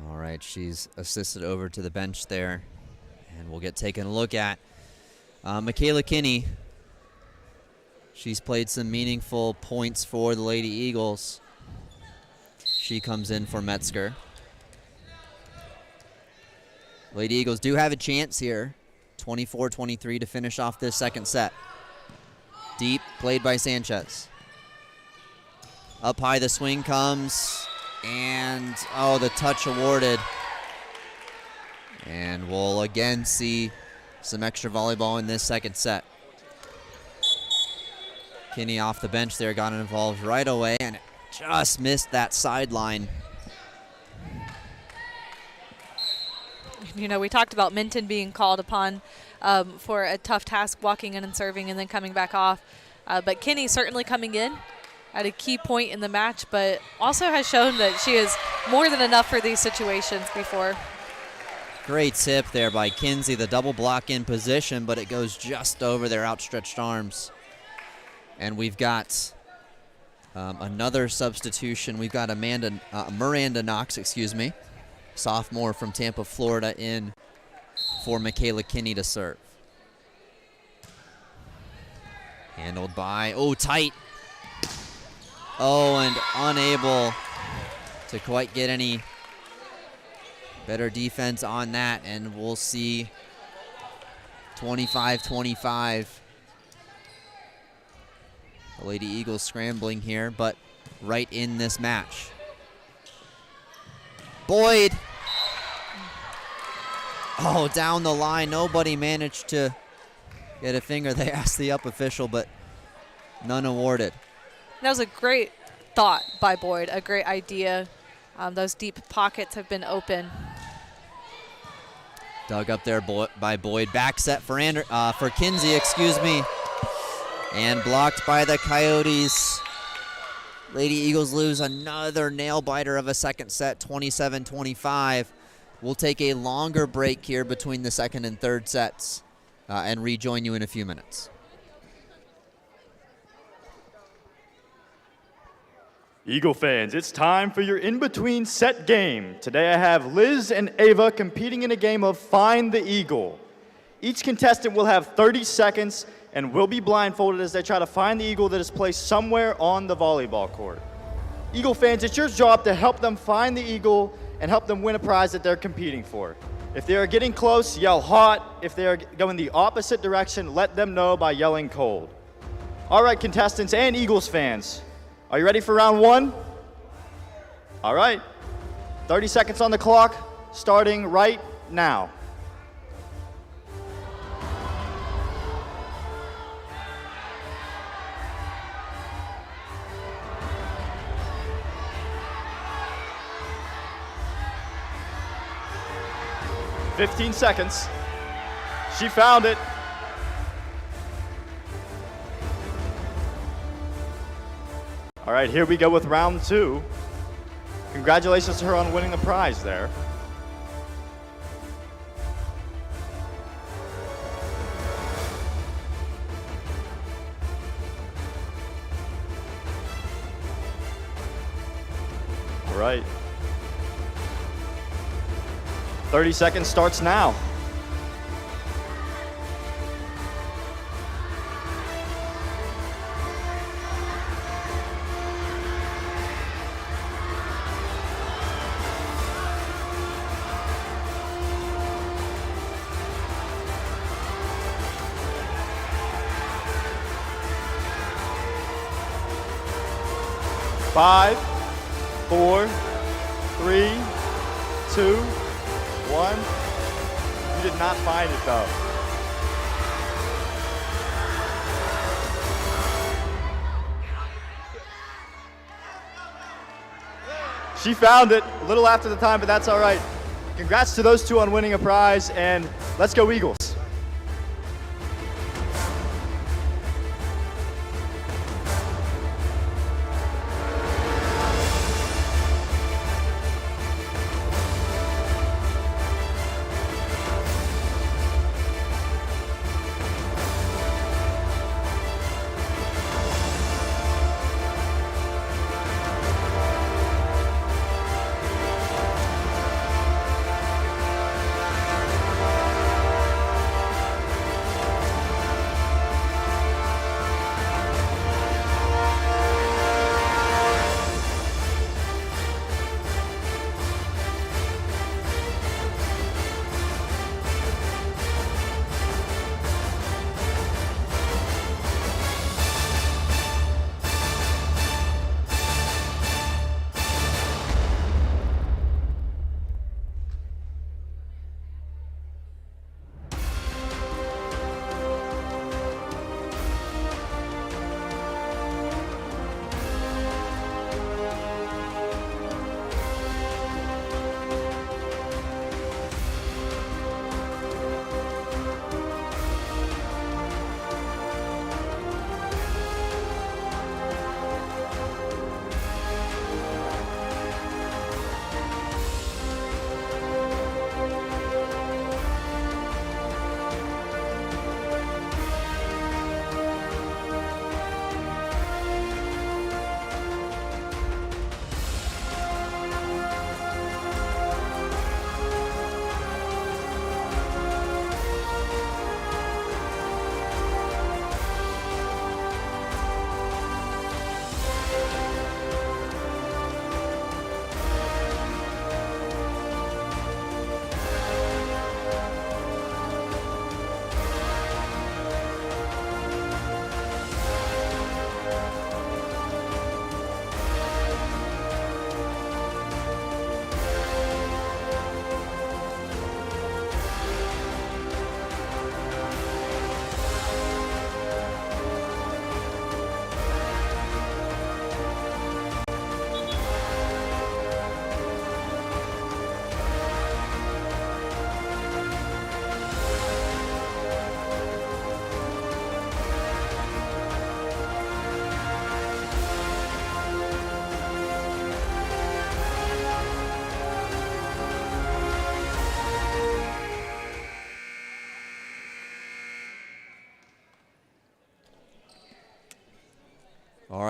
All right, she's assisted over to the bench there, and we'll get taken a look at. Michaela Kinney, she's played some meaningful points for the Lady Eagles. She comes in for Metzger. Lady Eagles do have a chance here, 24-23 to finish off this second set. Deep, played by Sanchez. Up high, the swing comes. And, oh, the touch awarded. And we'll again see some extra volleyball in this second set. Kinney off the bench there, got involved right away, and just missed that sideline. we talked about Minton being called upon for a tough task, walking in and serving and then coming back off. But Kinney certainly coming in at a key point in the match, but also has shown that she is more than enough for these situations before. Great tip there by Kinsey, the double block in position, but it goes just over their outstretched arms. And we've got another substitution. We've got Miranda Knox, sophomore from Tampa, Florida, in for Michaela Kinney to serve. Handled by, tight. And unable to quite get any better defense on that, and we'll see 25-25. The Lady Eagles scrambling here, but right in this match. Boyd. Down the line. Nobody managed to get a finger. They asked the up official, but none awarded. That was a great thought by Boyd, a great idea. Those deep pockets have been open. Dug up there by Boyd. Back set for Kinsey, and blocked by the Coyotes. Lady Eagles lose another nail-biter of a second set, 27-25. We'll take a longer break here between the second and third sets and rejoin you in a few minutes. Eagle fans, it's time for your in-between set game. Today I have Liz and Ava competing in a game of Find the Eagle. Each contestant will have 30 seconds and will be blindfolded as they try to find the eagle that is placed somewhere on the volleyball court. Eagle fans, it's your job to help them find the eagle and help them win a prize that they're competing for. If they are getting close, yell hot. If they are going the opposite direction, let them know by yelling cold. All right, contestants and Eagles fans, are you ready for round one? All right, 30 seconds on the clock, starting right now. "15 seconds. She found it. All right, here we go with round two. Congratulations to her on winning the prize there. All right. 30 seconds starts now. Five, four, three, two, one. You did not find it though. She found it a little after the time, but that's all right. Congrats to those two on winning a prize, and let's go Eagles.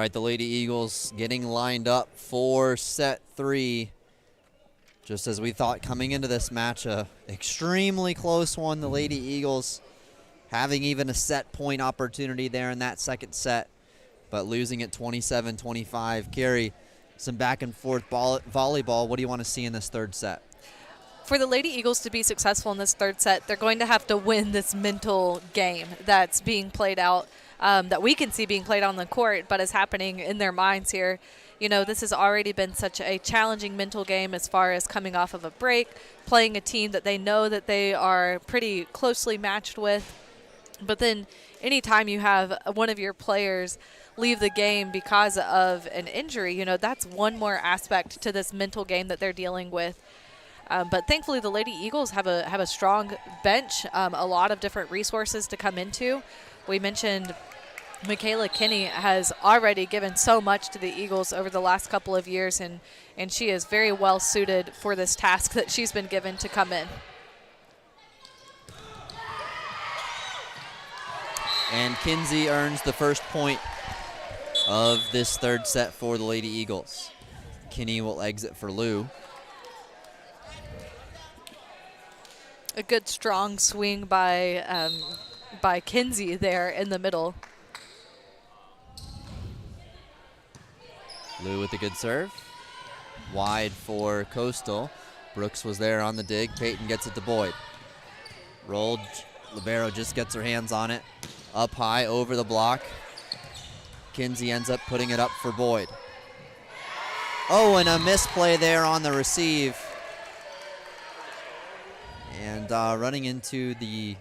right, the Lady Eagles getting lined up for set 3. Just as we thought coming into this match, a extremely close one. The Lady Eagles having even a set point opportunity there in that second set, but losing at 27-25. Carrie, some back and forth volleyball. What do you want to see in this third set? For the Lady Eagles to be successful in this third set, they're going to have to win this mental game that's being played out, that we can see being played on the court, but is happening in their minds here. You know, this has already been such a challenging mental game as far as coming off of a break, playing a team that they know that they are pretty closely matched with. But then anytime you have one of your players leave the game because of an injury, you know, that's one more aspect to this mental game that they're dealing with. But thankfully, the Lady Eagles have a strong bench, a lot of different resources to come into. We mentioned Michaela Kinney has already given so much to the Eagles over the last couple of years, and she is very well suited for this task that she's been given to come in. And Kinsey earns the first point of this third set for the Lady Eagles. Kinney will exit for Lou. A good strong swing by Kinsey there in the middle. Lou with a good serve. Wide for Coastal. Brooks was there on the dig. Peyton gets it to Boyd. Rolled. Libero just gets her hands on it. Up high over the block. Kinsey ends up putting it up for Boyd. Oh, and a misplay there on the receive. And running into the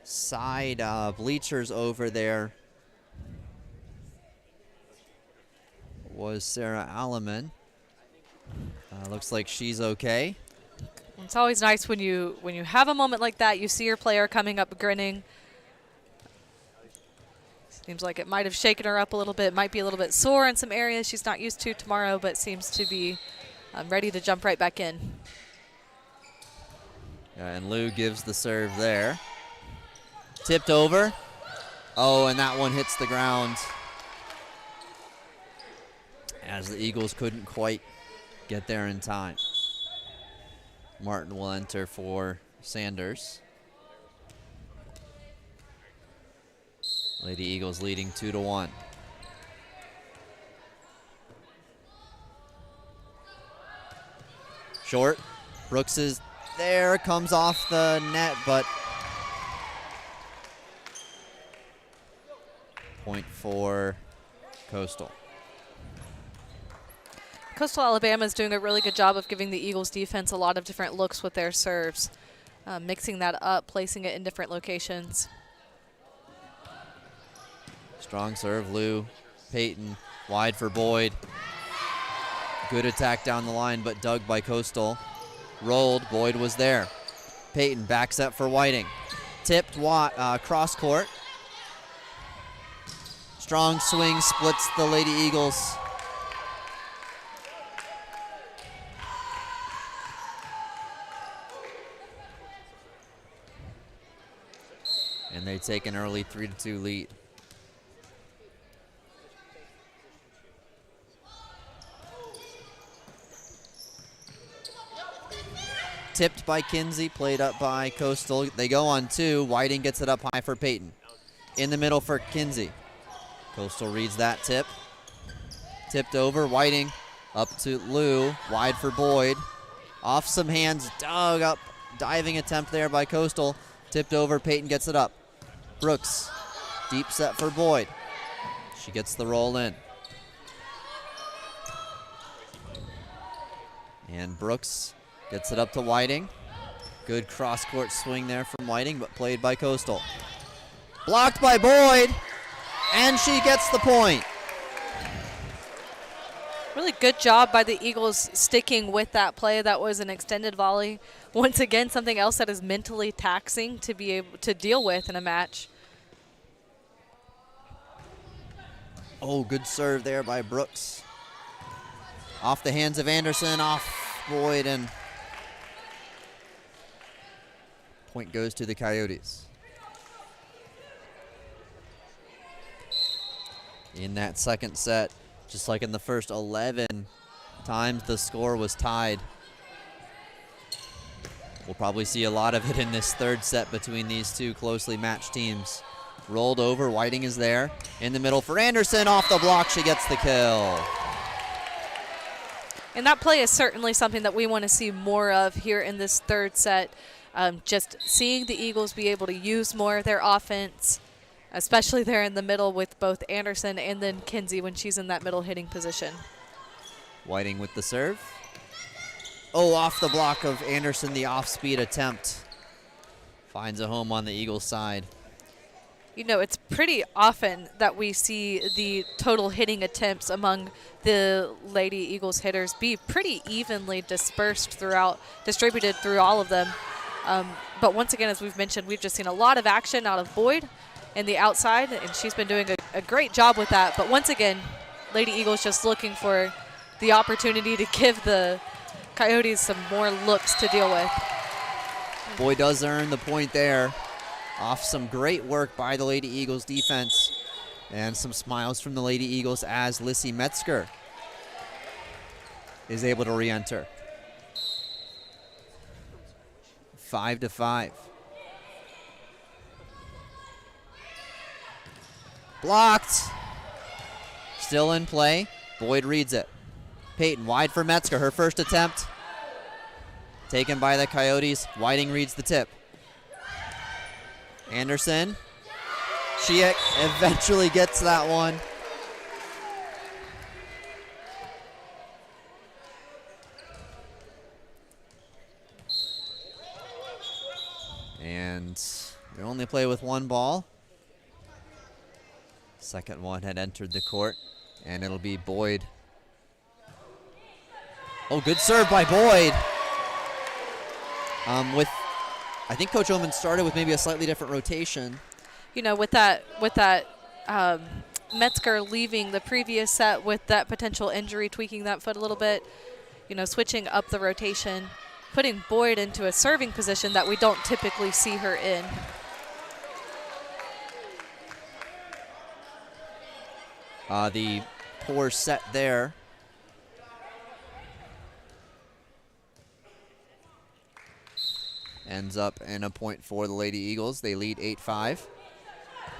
side bleachers over there was Sarah Alleman. Looks like she's okay. It's always nice when you have a moment like that, you see your player coming up grinning. Seems like it might have shaken her up a little bit. Might be a little bit sore in some areas she's not used to tomorrow, but seems to be ready to jump right back in. Yeah, and Lou gives the serve there. Tipped over. Oh, and that one hits the ground as the Eagles couldn't quite get there in time. Martin will enter for Sanders. Lady Eagles leading 2-1. Short. Brooks is there, comes off the net, but point for Coastal. Coastal Alabama is doing a really good job of giving the Eagles defense a lot of different looks with their serves, mixing that up, placing it in different locations. Strong serve, Lou. Peyton wide for Boyd. Good attack down the line, but dug by Coastal. Rolled, Boyd was there. Peyton backs up for Whiting. Tipped cross court. Strong swing splits the Lady Eagles. And they take an early 3-2 lead. Tipped by Kinsey, played up by Coastal. They go on 2. Whiting gets it up high for Peyton. In the middle for Kinsey. Coastal reads that tip. Tipped over, Whiting up to Lou. Wide for Boyd. Off some hands, dug up. Diving attempt there by Coastal. Tipped over, Peyton gets it up. Brooks, deep set for Boyd. She gets the roll in. And Brooks gets it up to Whiting. Good cross-court swing there from Whiting, but played by Coastal. Blocked by Boyd, and she gets the point. Really good job by the Eagles sticking with that play. That was an extended volley. Once again, something else that is mentally taxing to be able to deal with in a match. Oh, good serve there by Brooks. Off the hands of Anderson, off Boyd, and point goes to the Coyotes. in that second set, just like in the first 11 times the score was tied. We'll probably see a lot of it in this third set between these two closely matched teams. Rolled over, Whiting is there. In the middle for Anderson, off the block, she gets the kill. And that play is certainly something that we want to see more of here in this third set. Just seeing the Eagles be able to use more of their offense, especially there in the middle with both Anderson and then Kinsey when she's in that middle hitting position. Whiting with the serve. Oh, off the block of Anderson, the off-speed attempt. Finds a home on the Eagles side. You know, it's pretty often that we see the total hitting attempts among the Lady Eagles hitters be pretty evenly distributed through all of them. But once again, as we've mentioned, we've just seen a lot of action out of Boyd in the outside, and she's been doing a great job with that. But once again, Lady Eagles just looking for the opportunity to give the Coyotes some more looks to deal with. Boyd does earn the point there. Off some great work by the Lady Eagles defense. And some smiles from the Lady Eagles as Lissy Metzger is able to re-enter. 5-5. Blocked. Still in play. Boyd reads it. Peyton wide for Metzger, her first attempt. Taken by the Coyotes. Whiting reads the tip. Anderson. She eventually gets that one. And they only play with one ball. Second one had entered the court, and it'll be Boyd. Oh, good serve by Boyd. I think Coach Oman started with maybe a slightly different rotation. You know, with that Metzger leaving the previous set with that potential injury, tweaking that foot a little bit, you know, switching up the rotation, putting Boyd into a serving position that we don't typically see her in. The poor set there. Ends up in a point for the Lady Eagles. They lead 8-5.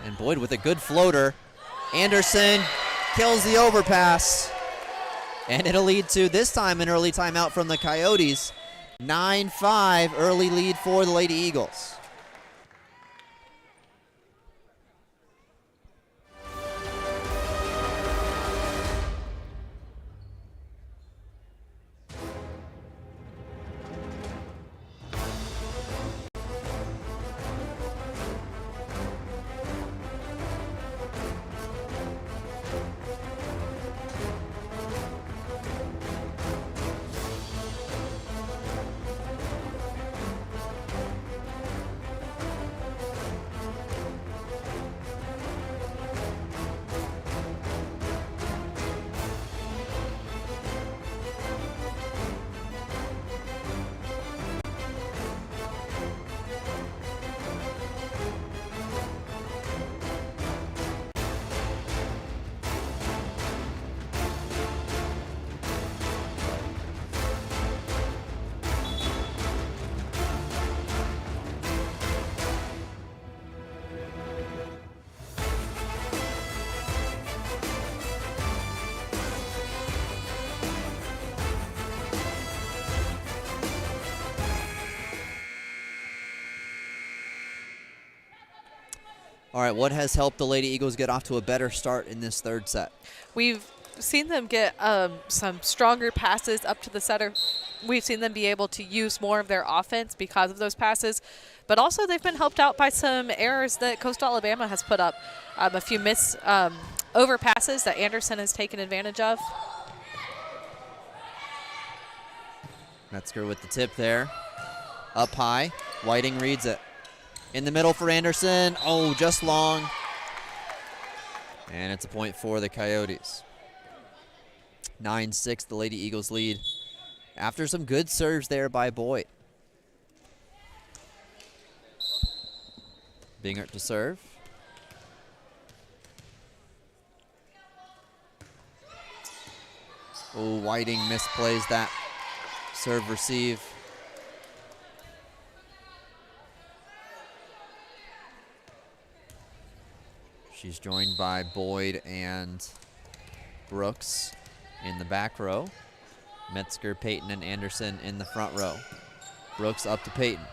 And Boyd with a good floater. Anderson kills the overpass. And it'll lead to, this time, an early timeout from the Coyotes. 9-5, early lead for the Lady Eagles. All right, what has helped the Lady Eagles get off to a better start in this third set? We've seen them get some stronger passes up to the setter. We've seen them be able to use more of their offense because of those passes. But also they've been helped out by some errors that Coastal Alabama has put up. A few overpasses that Anderson has taken advantage of. Metzger with the tip there. Up high. Whiting reads it. In the middle for Anderson. Oh, just long. And it's a point for the Coyotes. 9-6, the Lady Eagles lead. After some good serves there by Boyd. Bingert to serve. Oh, Whiting misplays that serve receive. She's joined by Boyd and Brooks in the back row. Metzger, Payton, and Anderson in the front row. Brooks up to Payton.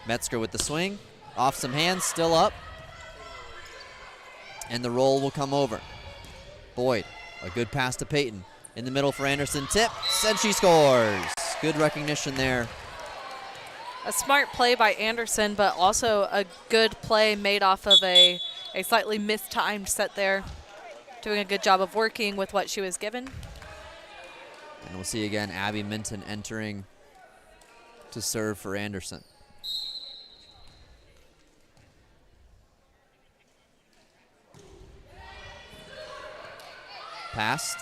Metzger with the swing. Off some hands, still up. And the roll will come over. Boyd, a good pass to Payton. In the middle for Anderson, tips, and she scores. Good recognition there. A smart play by Anderson, but also a good play made off of a slightly mistimed set there. Doing a good job of working with what she was given. And we'll see again Abby Minton entering to serve for Anderson. Passed.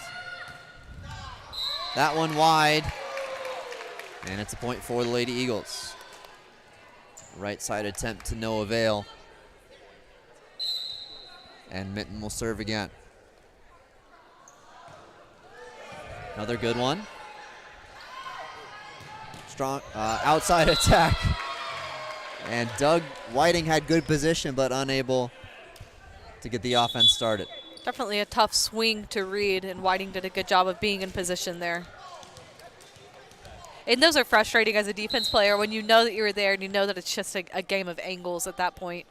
That one wide. And it's a point for the Lady Eagles. Right side attempt to no avail. And Minton will serve again. Another good one. Strong outside attack. And Doug Whiting had good position, but unable to get the offense started. Definitely a tough swing to read, and Whiting did a good job of being in position there. And those are frustrating as a defense player when you know that you're there and you know that it's just a game of angles at that point.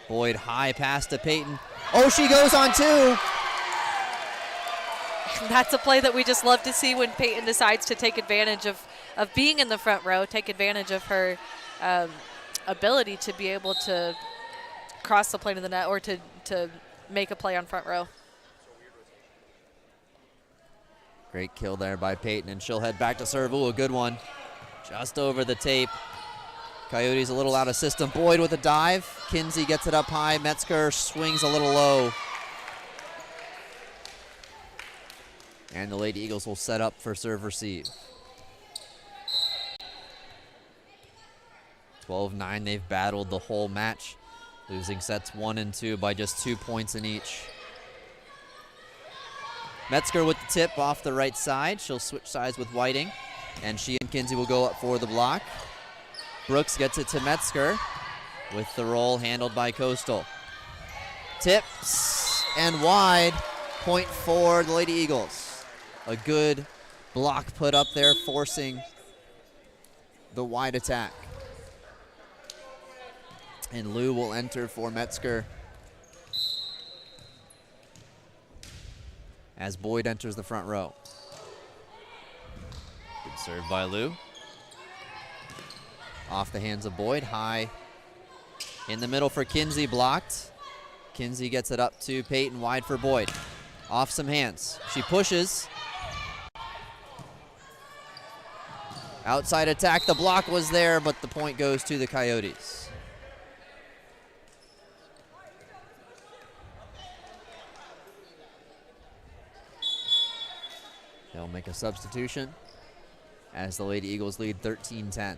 Boyd high pass to Payton. Oh, she goes on two. That's a play that we just love to see when Payton decides to take advantage of being in the front row, take advantage of her ability to be able to cross the plane of the net or to make a play on front row. Great kill there by Payton, and she'll head back to serve. Ooh, a good one. Just over the tape. Coyotes a little out of system. Boyd with a dive. Kinsey gets it up high. Metzger swings a little low. And the Lady Eagles will set up for serve receive. 12-9, they've battled the whole match, losing sets 1 and 2 by just 2 points in each. Metzger with the tip off the right side. She'll switch sides with Whiting, and she and Kinsey will go up for the block. Brooks gets it to Metzger with the roll handled by Coastal. Tips and wide, point for the Lady Eagles. A good block put up there, forcing the wide attack. And Lou will enter for Metzger as Boyd enters the front row. Good serve by Lou. Off the hands of Boyd, high in the middle for Kinsey, blocked. Kinsey gets it up to Payton, wide for Boyd. Off some hands, she pushes. Outside attack, the block was there, but the point goes to the Coyotes. They'll make a substitution as the Lady Eagles lead 13-10.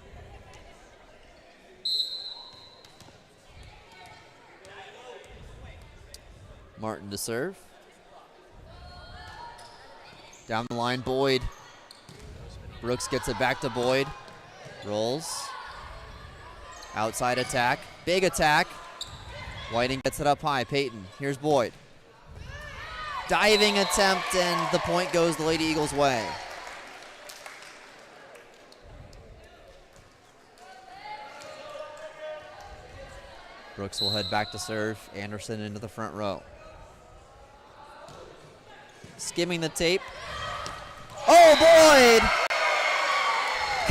Martin to serve. Down the line, Boyd. Brooks gets it back to Boyd. Rolls. Outside attack. Big attack. Whiting gets it up high. Payton. Here's Boyd. Diving attempt, and the point goes the Lady Eagles' way. Brooks will head back to serve. Anderson into the front row. Skimming the tape. Oh, Boyd!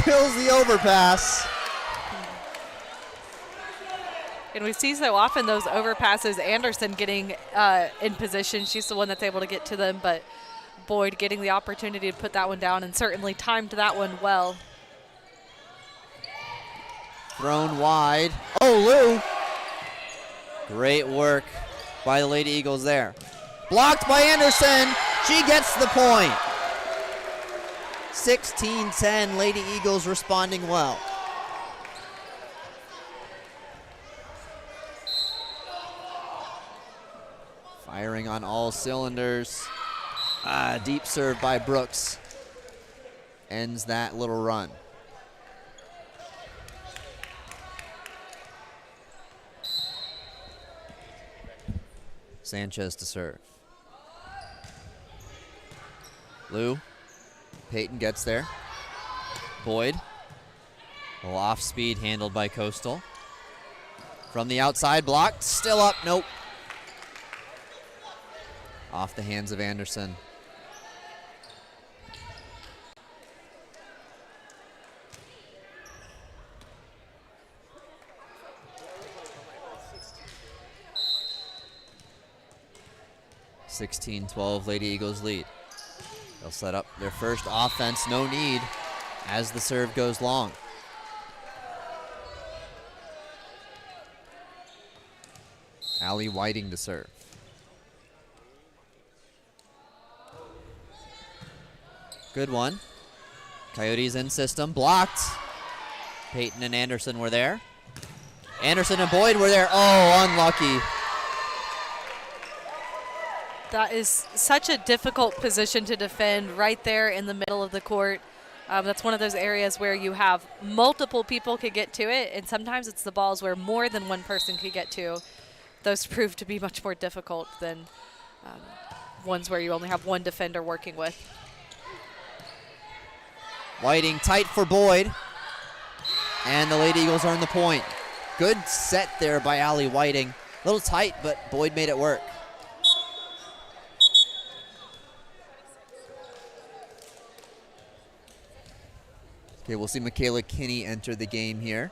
Kills the overpass. And we see so often those overpasses, Anderson getting in position. She's the one that's able to get to them, but Boyd getting the opportunity to put that one down and certainly timed that one well. Thrown wide. Oh, Lou! Great work by the Lady Eagles there. Blocked by Anderson. She gets the point. 16-10, Lady Eagles responding well. Firing on all cylinders. Deep serve by Brooks ends that little run. Sanchez to serve. Lou. Peyton gets there. Boyd. A little off speed handled by Coastal. From the outside, blocked. Still up. Nope. Off the hands of Anderson. (16-12) Lady Eagles lead. They'll set up their first offense. No need as the serve goes long. Allie Whiting to serve. Good one. Coyotes in system, blocked. Peyton and Anderson were there. Anderson and Boyd were there. Oh, unlucky. That is such a difficult position to defend right there in the middle of the court. That's one of those areas where you have multiple people could get to it, and sometimes it's the balls where more than one person could get to. Those prove to be much more difficult than ones where you only have one defender working with. Whiting tight for Boyd, and the Lady Eagles earn the point. Good set there by Allie Whiting. A little tight, but Boyd made it work. Okay, we'll see Michaela Kinney enter the game here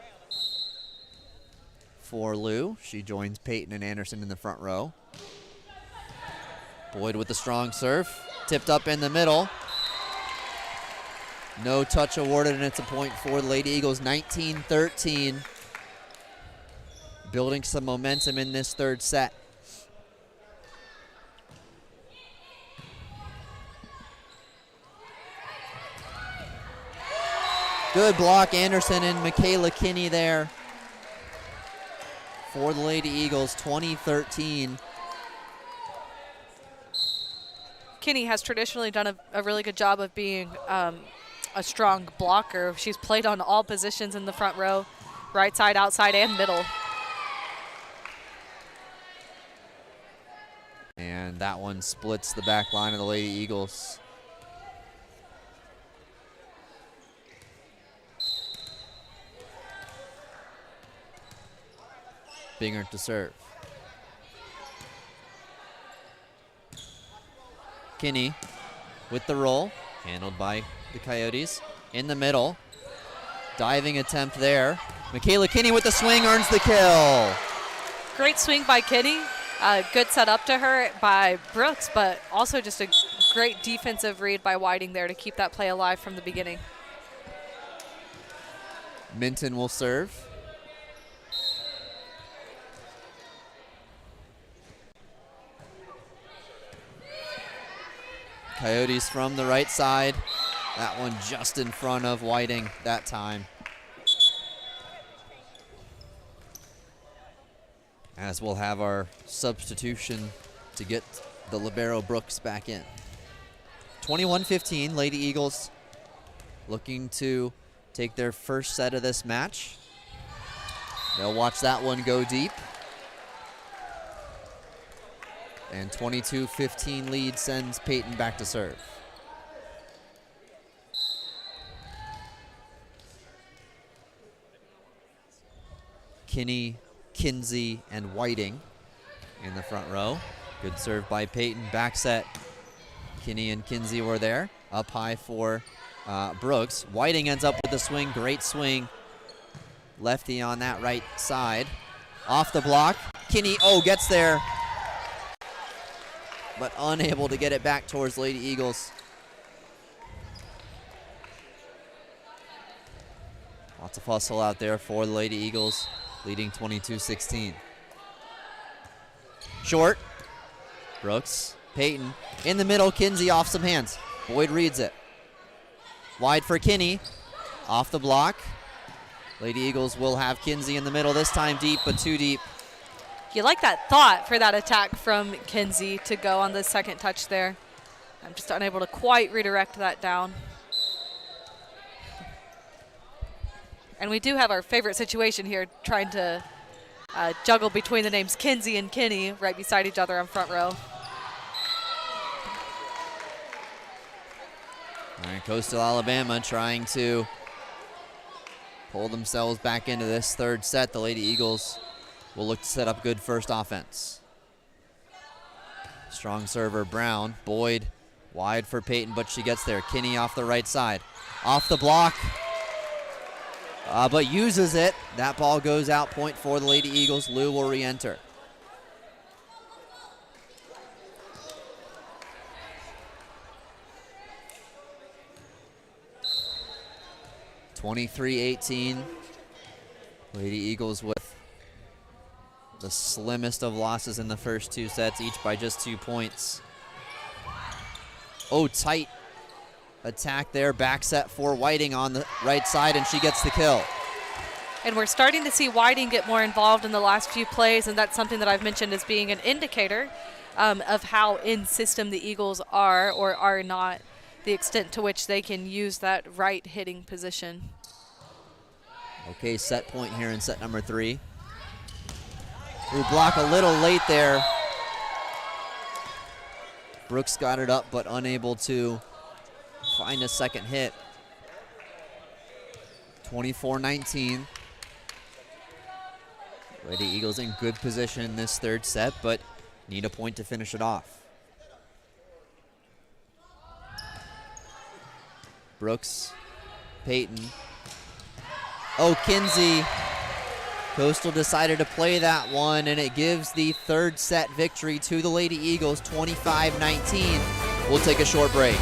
for Lou. She joins Peyton and Anderson in the front row. Boyd with the strong serve, tipped up in the middle. No touch awarded, and it's a point for the Lady Eagles, 19-13. Building some momentum in this third set. Good block, Anderson and Michaela Kinney there for the Lady Eagles, 20-13. Kinney has traditionally done a really good job of being a strong blocker. She's played on all positions in the front row, right side, outside, and middle. And that one splits the back line of the Lady Eagles. Binger to serve. Kinney with the roll, handled by the Coyotes. In the middle, diving attempt there. Michaela Kinney with the swing earns the kill. Great swing by Kinney. Good set up to her by Brooks, but also just a great defensive read by Whiting there to keep that play alive from the beginning. Minton will serve. Coyotes from the right side. That one just in front of Whiting that time. As we'll have our substitution to get the libero Brooks back in. 21-15, Lady Eagles looking to take their first set of this match. They'll watch that one go deep. And 22-15 lead sends Peyton back to serve. Kinney, Kinsey, and Whiting in the front row. Good serve by Peyton. Back set. Kinney and Kinsey were there. Up high for Brooks. Whiting ends up with the swing. Great swing. Lefty on that right side. Off the block. Kinney, gets there, but unable to get it back towards Lady Eagles. Lots of hustle out there for the Lady Eagles, leading 22-16. Short. Brooks. Peyton. In the middle, Kinsey off some hands. Boyd reads it. Wide for Kinney. Off the block. Lady Eagles will have Kinsey in the middle, this time deep, but too deep. You like that thought for that attack from Kinsey to go on the second touch there. I'm just unable to quite redirect that down. And we do have our favorite situation here, trying to juggle between the names Kinsey and Kinney right beside each other on front row. All right, Coastal Alabama trying to pull themselves back into this third set. The Lady Eagles will look to set up good first offense. Strong server Brown. Boyd wide for Peyton, but she gets there. Kinney off the right side. Off the block, but uses it. That ball goes out, point for the Lady Eagles. Lou will re-enter. (23-18). Lady Eagles with the slimmest of losses in the first two sets, each by just 2 points. Oh, tight attack there. Back set for Whiting on the right side, and she gets the kill. And we're starting to see Whiting get more involved in the last few plays, and that's something that I've mentioned as being an indicator of how in system the Eagles are or are not, the extent to which they can use that right hitting position. Okay, set point here in set number 3. Ooh, block a little late there. Brooks got it up, but unable to find a second hit. 24-19. Lady Eagles in good position in this third set, but need a point to finish it off. Brooks, Peyton. Oh, Kinsey. Coastal decided to play that one, and it gives the third set victory to the Lady Eagles, 25-19. We'll take a short break.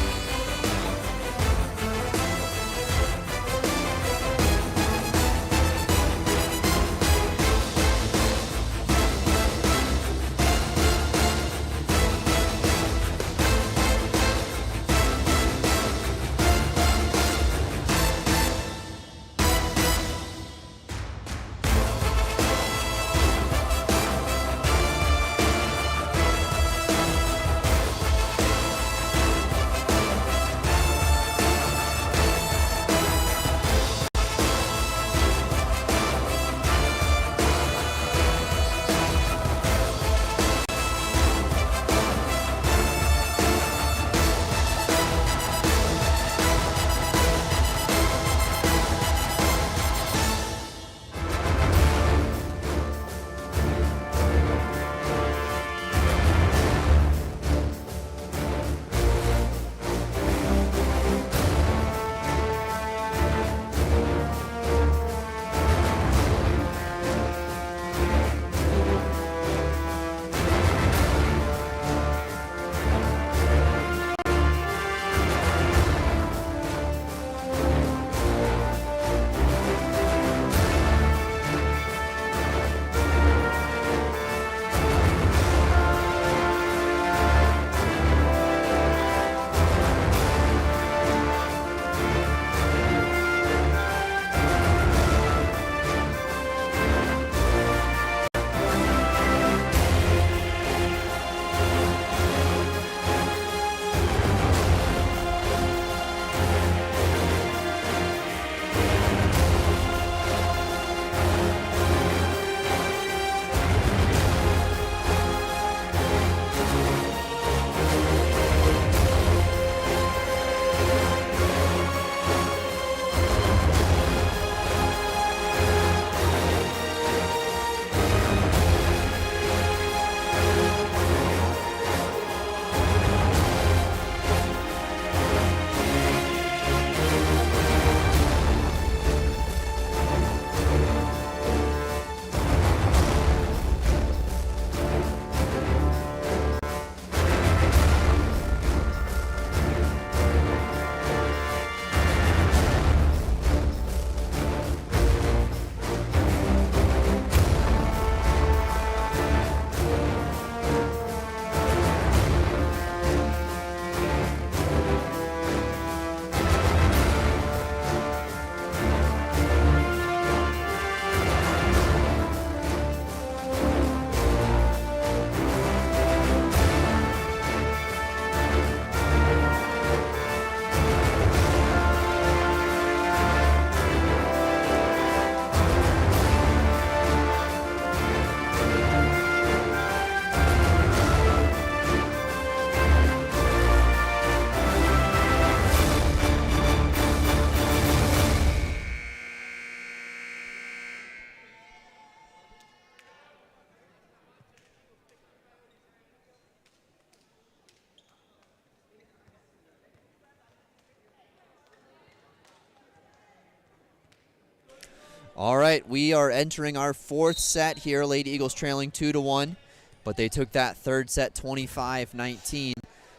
All right, we are entering our fourth set here. Lady Eagles trailing 2-1, but they took that third set 25-19.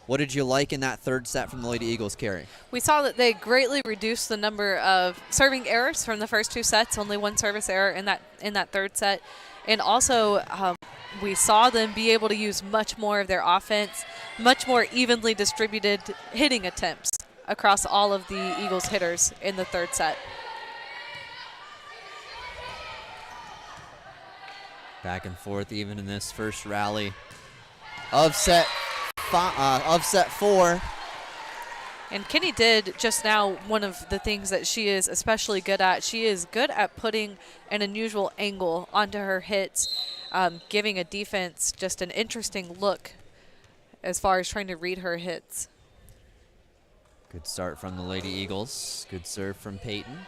What did you like in that third set from the Lady Eagles, Carrie? We saw that they greatly reduced the number of serving errors from the first two sets. Only one service error in that third set. And also, we saw them be able to use much more of their offense, much more evenly distributed hitting attempts across all of the Eagles hitters in the third set. Back and forth even in this first rally of set 4. And Kenny did just now one of the things that she is especially good at. She is good at putting an unusual angle onto her hits, giving a defense just an interesting look as far as trying to read her hits. Good start from the Lady Eagles. Good serve from Peyton.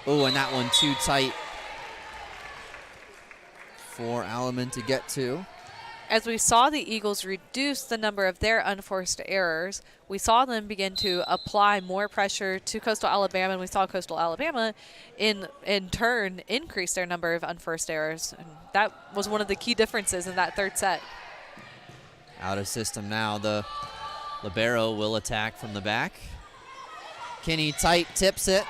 Oh, and that one too tight for Alleman to get to. As we saw the Eagles reduce the number of their unforced errors, we saw them begin to apply more pressure to Coastal Alabama, and we saw Coastal Alabama in turn increase their number of unforced errors. And that was one of the key differences in that third set. Out of system now. The libero will attack from the back. Kinney tight tips it.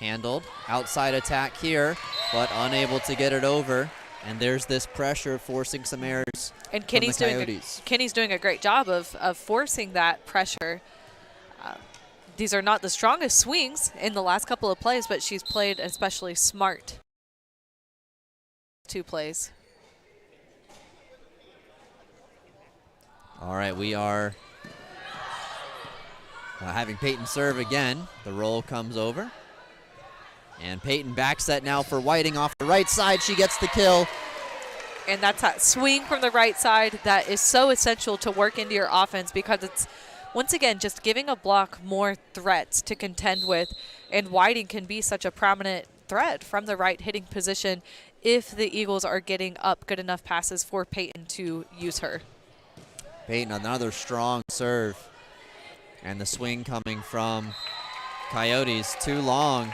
Handled. Outside attack here, but unable to get it over. And there's this pressure forcing some errors. And Kenny's from the Coyotes. Kenny's doing a great job of forcing that pressure. These are not the strongest swings in the last couple of plays, but she's played especially smart 2 plays. All right, we are having Peyton serve again. The roll comes over. And Peyton back set now for Whiting off the right side. She gets the kill. And that's that swing from the right side that is so essential to work into your offense, because it's, once again, just giving a block more threats to contend with. And Whiting can be such a prominent threat from the right hitting position if the Eagles are getting up good enough passes for Peyton to use her. Peyton, another strong serve. And the swing coming from Coyotes, too long.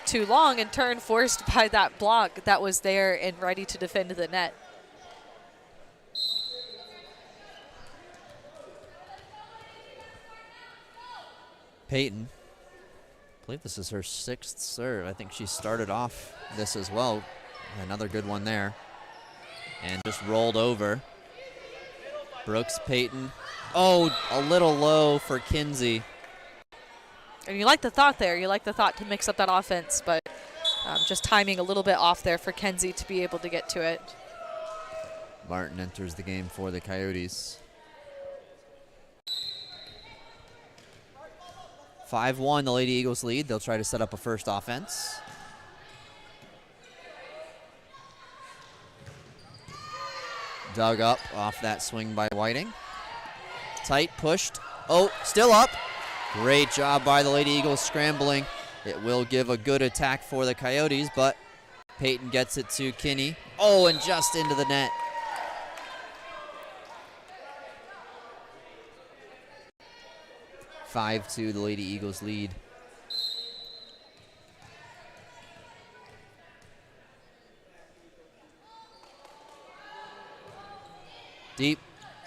Too long, in turn forced by that block that was there and ready to defend the net. Peyton, I believe this is her 6th serve. I think she started off this as well. Another good one there. And just rolled over. Brooks, Peyton. Oh, a little low for Kinsey. And you like the thought there. You like the thought to mix up that offense, but just timing a little bit off there for Kenzie to be able to get to it. Martin enters the game for the Coyotes. 5-1, the Lady Eagles lead. They'll try to set up a first offense. Dug up off that swing by Whiting. Tight, pushed. Oh, still up. Great job by the Lady Eagles scrambling. It will give a good attack for the Coyotes, but Peyton gets it to Kinney. Oh, and just into the net. (5-2), the Lady Eagles lead. Deep.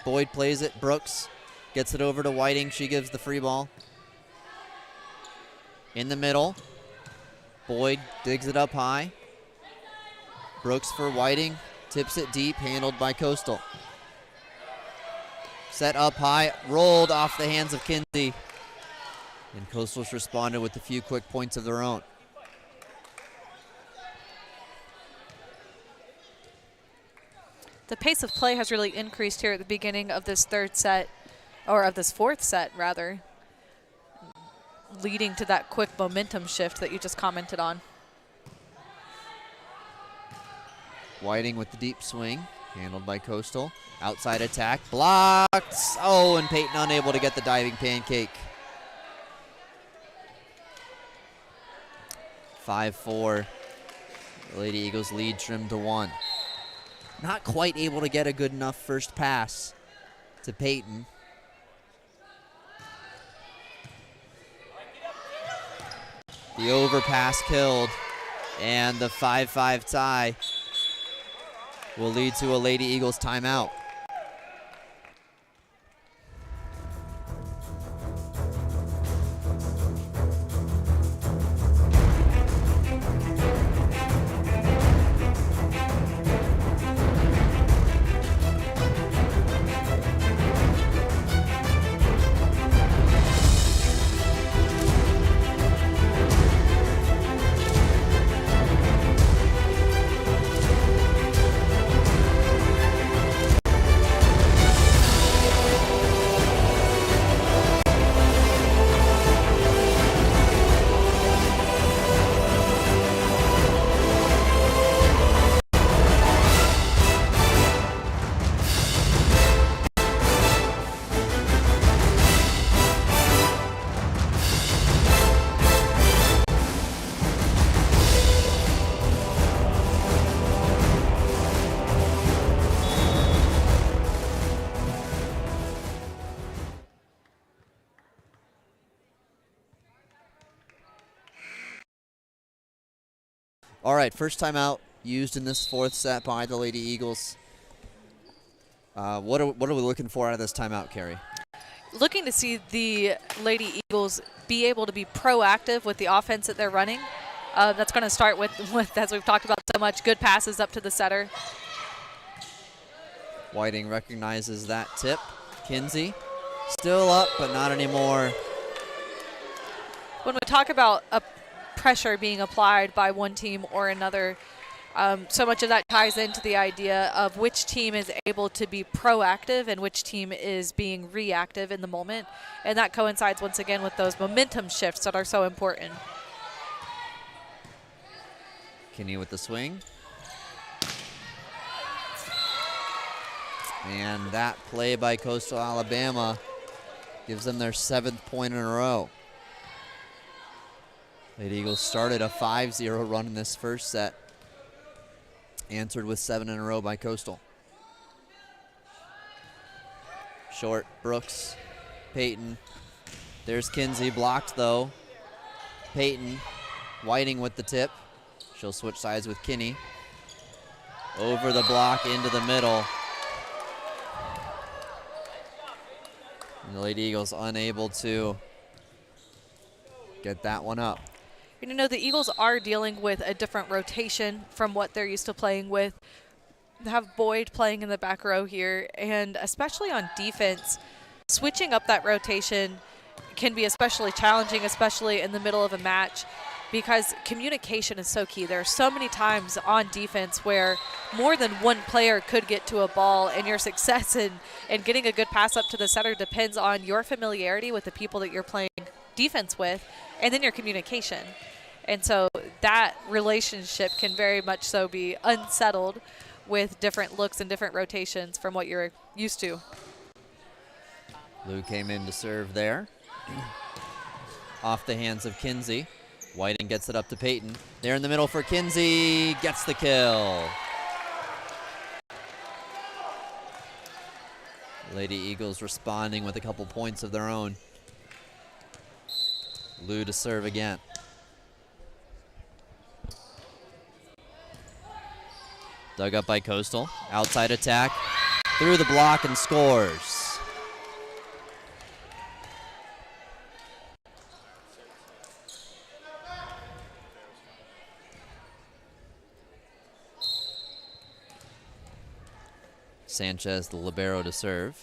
Boyd plays it. Brooks gets it over to Whiting. She gives the free ball. In the middle. Boyd digs it up high. Brooks for Whiting. Tips it deep. Handled by Coastal. Set up high. Rolled off the hands of Kinsey. And Coastal's responded with a few quick points of their own. The pace of play has really increased here at the beginning of this third set, or of this fourth set, rather, leading to that quick momentum shift that you just commented on. Whiting with the deep swing, handled by Coastal. Outside attack, blocked. Oh, and Peyton unable to get the diving pancake. 5-4. The Lady Eagles lead trimmed to 1. Not quite able to get a good enough first pass to Peyton. The overpass killed, and the 5-5 tie will lead to a Lady Eagles timeout. All right, first timeout used in this fourth set by the Lady Eagles. What are we looking for out of this timeout, Carrie? Looking to see the Lady Eagles be able to be proactive with the offense that they're running. That's going to start with, as we've talked about so much, good passes up to the setter. Whiting recognizes that tip. Kinsey still up, but not anymore. When we talk about a pressure being applied by one team or another, so much of that ties into the idea of which team is able to be proactive and which team is being reactive in the moment. And that coincides once again with those momentum shifts that are so important. Kinney with the swing. And that play by Coastal Alabama gives them their 7th point in a row. Lady Eagles started a 5-0 run in this first set. Answered with 7 in a row by Coastal. Short, Brooks, Peyton. There's Kinsey, blocked though. Peyton, Whiting with the tip. She'll switch sides with Kinney. Over the block, into the middle. And the Lady Eagles unable to get that one up. You know, the Eagles are dealing with a different rotation from what they're used to playing with. They have Boyd playing in the back row here, and especially on defense, switching up that rotation can be especially challenging, especially in the middle of a match, because communication is so key. There are so many times on defense where more than one player could get to a ball, and your success in getting a good pass up to the setter depends on your familiarity with the people that you're playing defense with, and then your communication. And so that relationship can very much so be unsettled with different looks and different rotations from what you're used to. Lou came in to serve there. Off the hands of Kinsey. Whiting gets it up to Peyton. There in the middle for Kinsey. Gets the kill. Lady Eagles responding with a couple points of their own. Lou to serve again. Dug up by Coastal. Outside attack. Through the block and scores. Sanchez, the libero, to serve.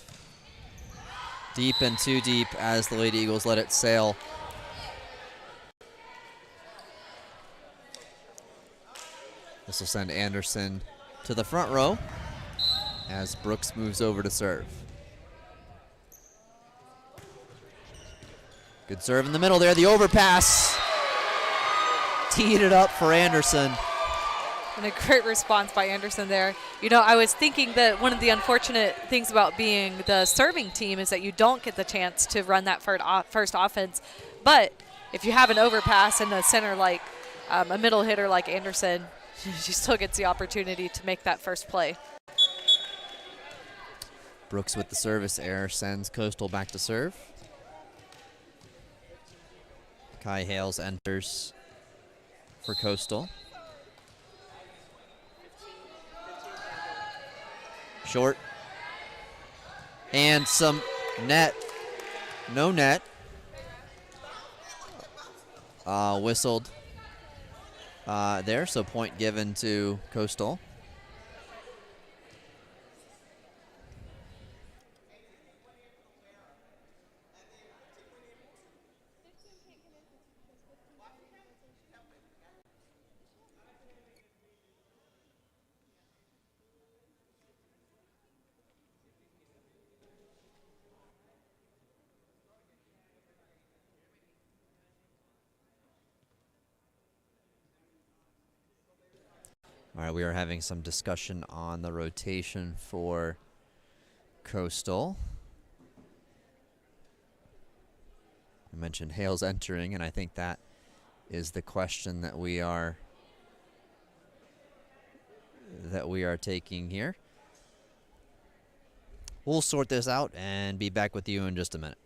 Deep and too deep as the Lady Eagles let it sail. This will send Anderson to the front row as Brooks moves over to serve. Good serve in the middle there, the overpass. Teed it up for Anderson. And a great response by Anderson there. You know, I was thinking that one of the unfortunate things about being the serving team is that you don't get the chance to run that first offense. But if you have an overpass and a center like a middle hitter like Anderson, she still gets the opportunity to make that first play. Brooks with the service error sends Coastal back to serve. Kai Hales enters for Coastal. Short. And some net. No net. Whistled there, so point given to Coastal. All right, we are having some discussion on the rotation for Coastal. I mentioned Hale's entering, and I think that is the question that we are taking here. We'll sort this out and be back with you in just a minute.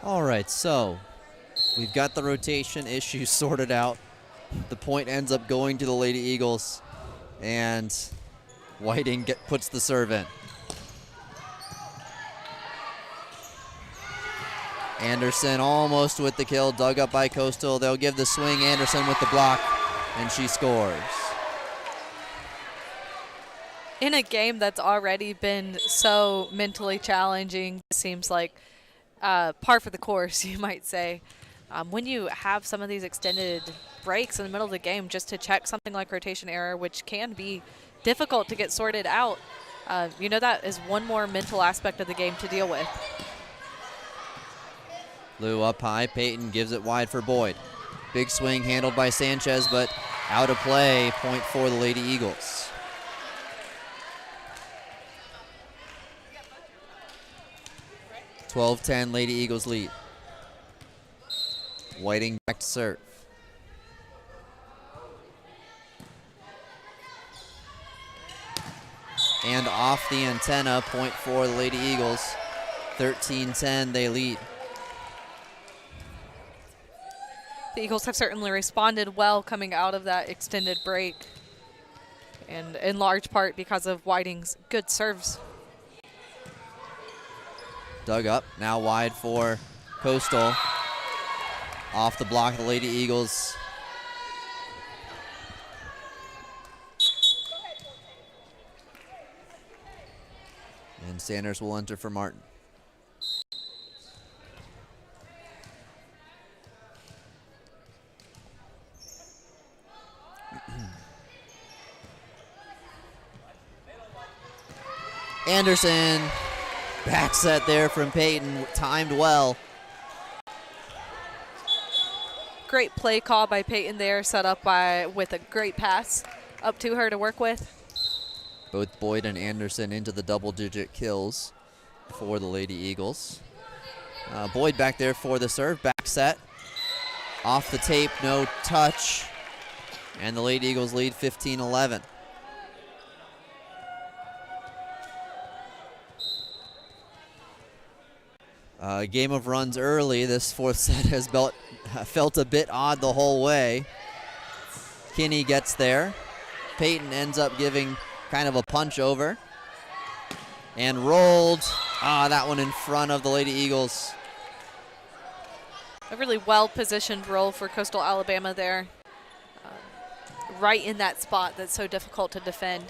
All right, so we've got the rotation issue sorted out. The point ends up going to the Lady Eagles, and Whiting puts the serve in. Anderson almost with the kill, dug up by Coastal. They'll give the swing. Anderson with the block, and she scores. In a game that's already been so mentally challenging, it seems like par for the course, you might say. When you have some of these extended breaks in the middle of the game just to check something like rotation error, which can be difficult to get sorted out, you know that is one more mental aspect of the game to deal with. Lou up high. Peyton gives it wide for Boyd. Big swing handled by Sanchez, but out of play. Point for the Lady Eagles. (12-10) Lady Eagles lead. Whiting back to serve. off the antenna, point for the Lady Eagles. 13-10, they lead. The Eagles have certainly responded well coming out of that extended break, and in large part because of Whiting's good serves. Dug up, now wide for Coastal. Off the block, the Lady Eagles. And Sanders will enter for Martin. Anderson, back set there from Peyton, timed well. Great play call by Peyton there, set up with a great pass up to her to work with. Both Boyd and Anderson into the double-digit kills for the Lady Eagles. Boyd back there for the serve, back set. Off the tape, no touch. And the Lady Eagles lead 15-11. Game of runs early. This fourth set has felt a bit odd the whole way. Kinney gets there. Peyton ends up giving kind of a punch over. And rolled. That one in front of the Lady Eagles. A really well-positioned roll for Coastal Alabama there. Right in that spot that's so difficult to defend.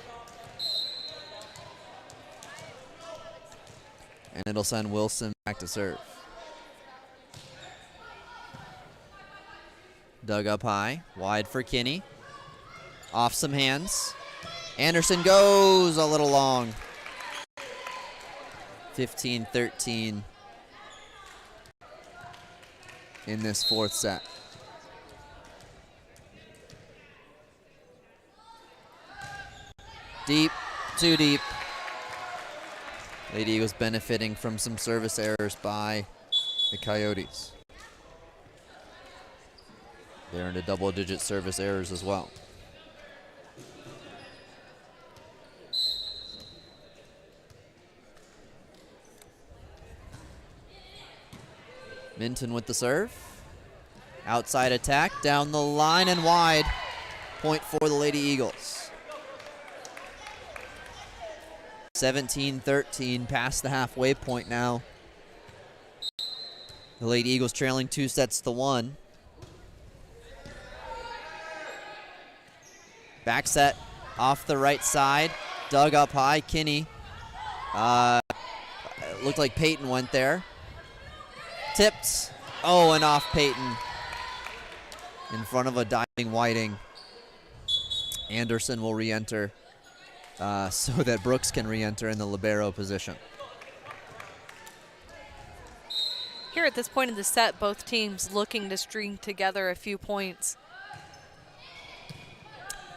And it'll send Wilson back to serve. Dug up high, wide for Kinney. Off some hands. Anderson goes a little long. 15-13 in this fourth set. Deep, too deep. Lady Eagles benefiting from some service errors by the Coyotes. They're into double-digit service errors as well. Minton with the serve. Outside attack, down the line and wide. Point for the Lady Eagles. 17-13, past the halfway point now. The Lady Eagles trailing 2-1. Back set off the right side, dug up high. Kinney. It looked like Peyton went there. Tipped. And off Peyton. In front of a diving Whiting. Anderson will re-enter. So that Brooks can re-enter in the libero position. Here at this point in the set, both teams looking to string together a few points.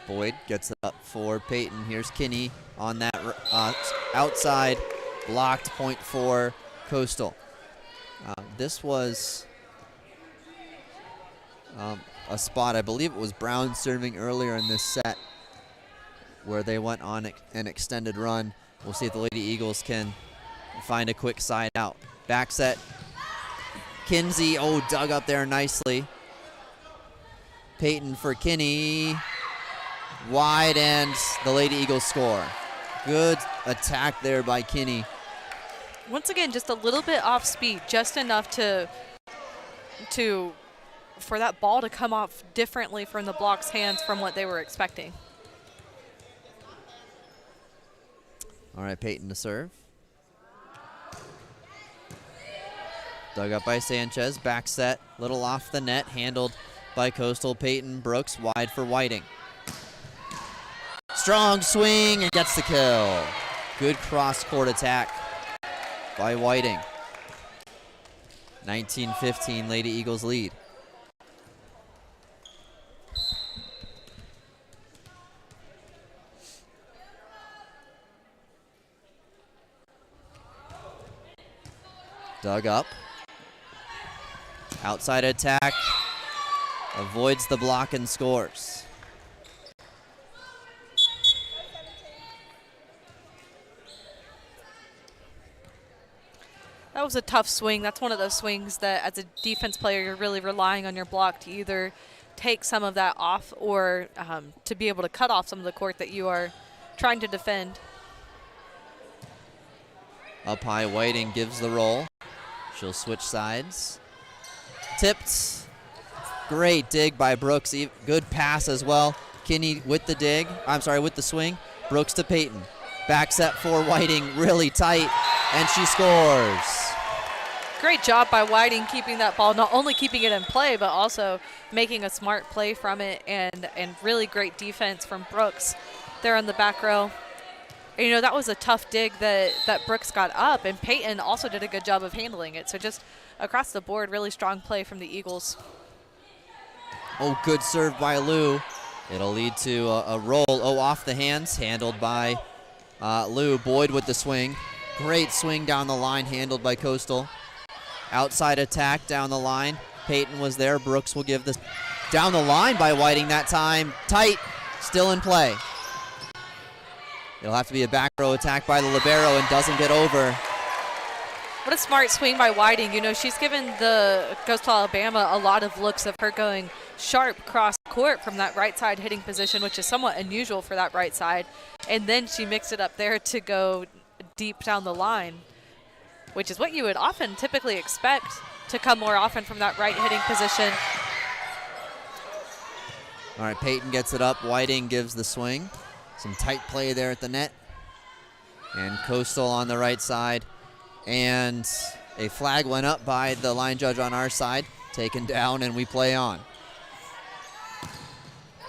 Boyd gets it up for Peyton. Here's Kinney on that outside. Blocked, point for Coastal. This was a spot, I believe it was Brown serving earlier in this set, where they went on an extended run. We'll see if the Lady Eagles can find a quick side out. Back set. Kinsey, dug up there nicely. Peyton for Kinney. Wide, and the Lady Eagles score. Good attack there by Kinney. Once again, just a little bit off speed, just enough for that ball to come off differently from the block's hands from what they were expecting. All right, Peyton to serve. Dug up by Sanchez, back set, little off the net, handled by Coastal. Peyton, Brooks, wide for Whiting. Strong swing and gets the kill. Good cross-court attack by Whiting. 19-15, Lady Eagles lead. Dug up. Outside attack. Avoids the block and scores. That was a tough swing. That's one of those swings that as a defense player, you're really relying on your block to either take some of that off or to be able to cut off some of the court that you are trying to defend. Up high, Whiting gives the roll. She'll switch sides. Tipped. Great dig by Brooks. Good pass as well. Kinney with the dig. I'm sorry, with the swing. Brooks to Peyton. Back set for Whiting, really tight, and she scores. Great job by Whiting keeping that ball, not only keeping it in play, but also making a smart play from it, and really great defense from Brooks there on the back row. And, you know, that was a tough dig that Brooks got up, and Peyton also did a good job of handling it. So just across the board, really strong play from the Eagles. Oh, good serve by Lou. It'll lead to a roll. Oh, off the hands, handled by Lou. Boyd with the swing. Great swing down the line, handled by Coastal. Outside attack down the line. Peyton was there. Brooks will give this down the line by Whiting that time. Tight, still in play. It'll have to be a back row attack by the libero and doesn't get over. What a smart swing by Whiting. You know, she's given the Coastal Alabama a lot of looks of her going sharp cross court from that right side hitting position, which is somewhat unusual for that right side. And then she mixed it up there to go deep down the line, which is what you would often typically expect to come more often from that right hitting position. All right, Peyton gets it up. Whiting gives the swing. Some tight play there at the net. And Coastal on the right side. And a flag went up by the line judge on our side. Taken down, and we play on.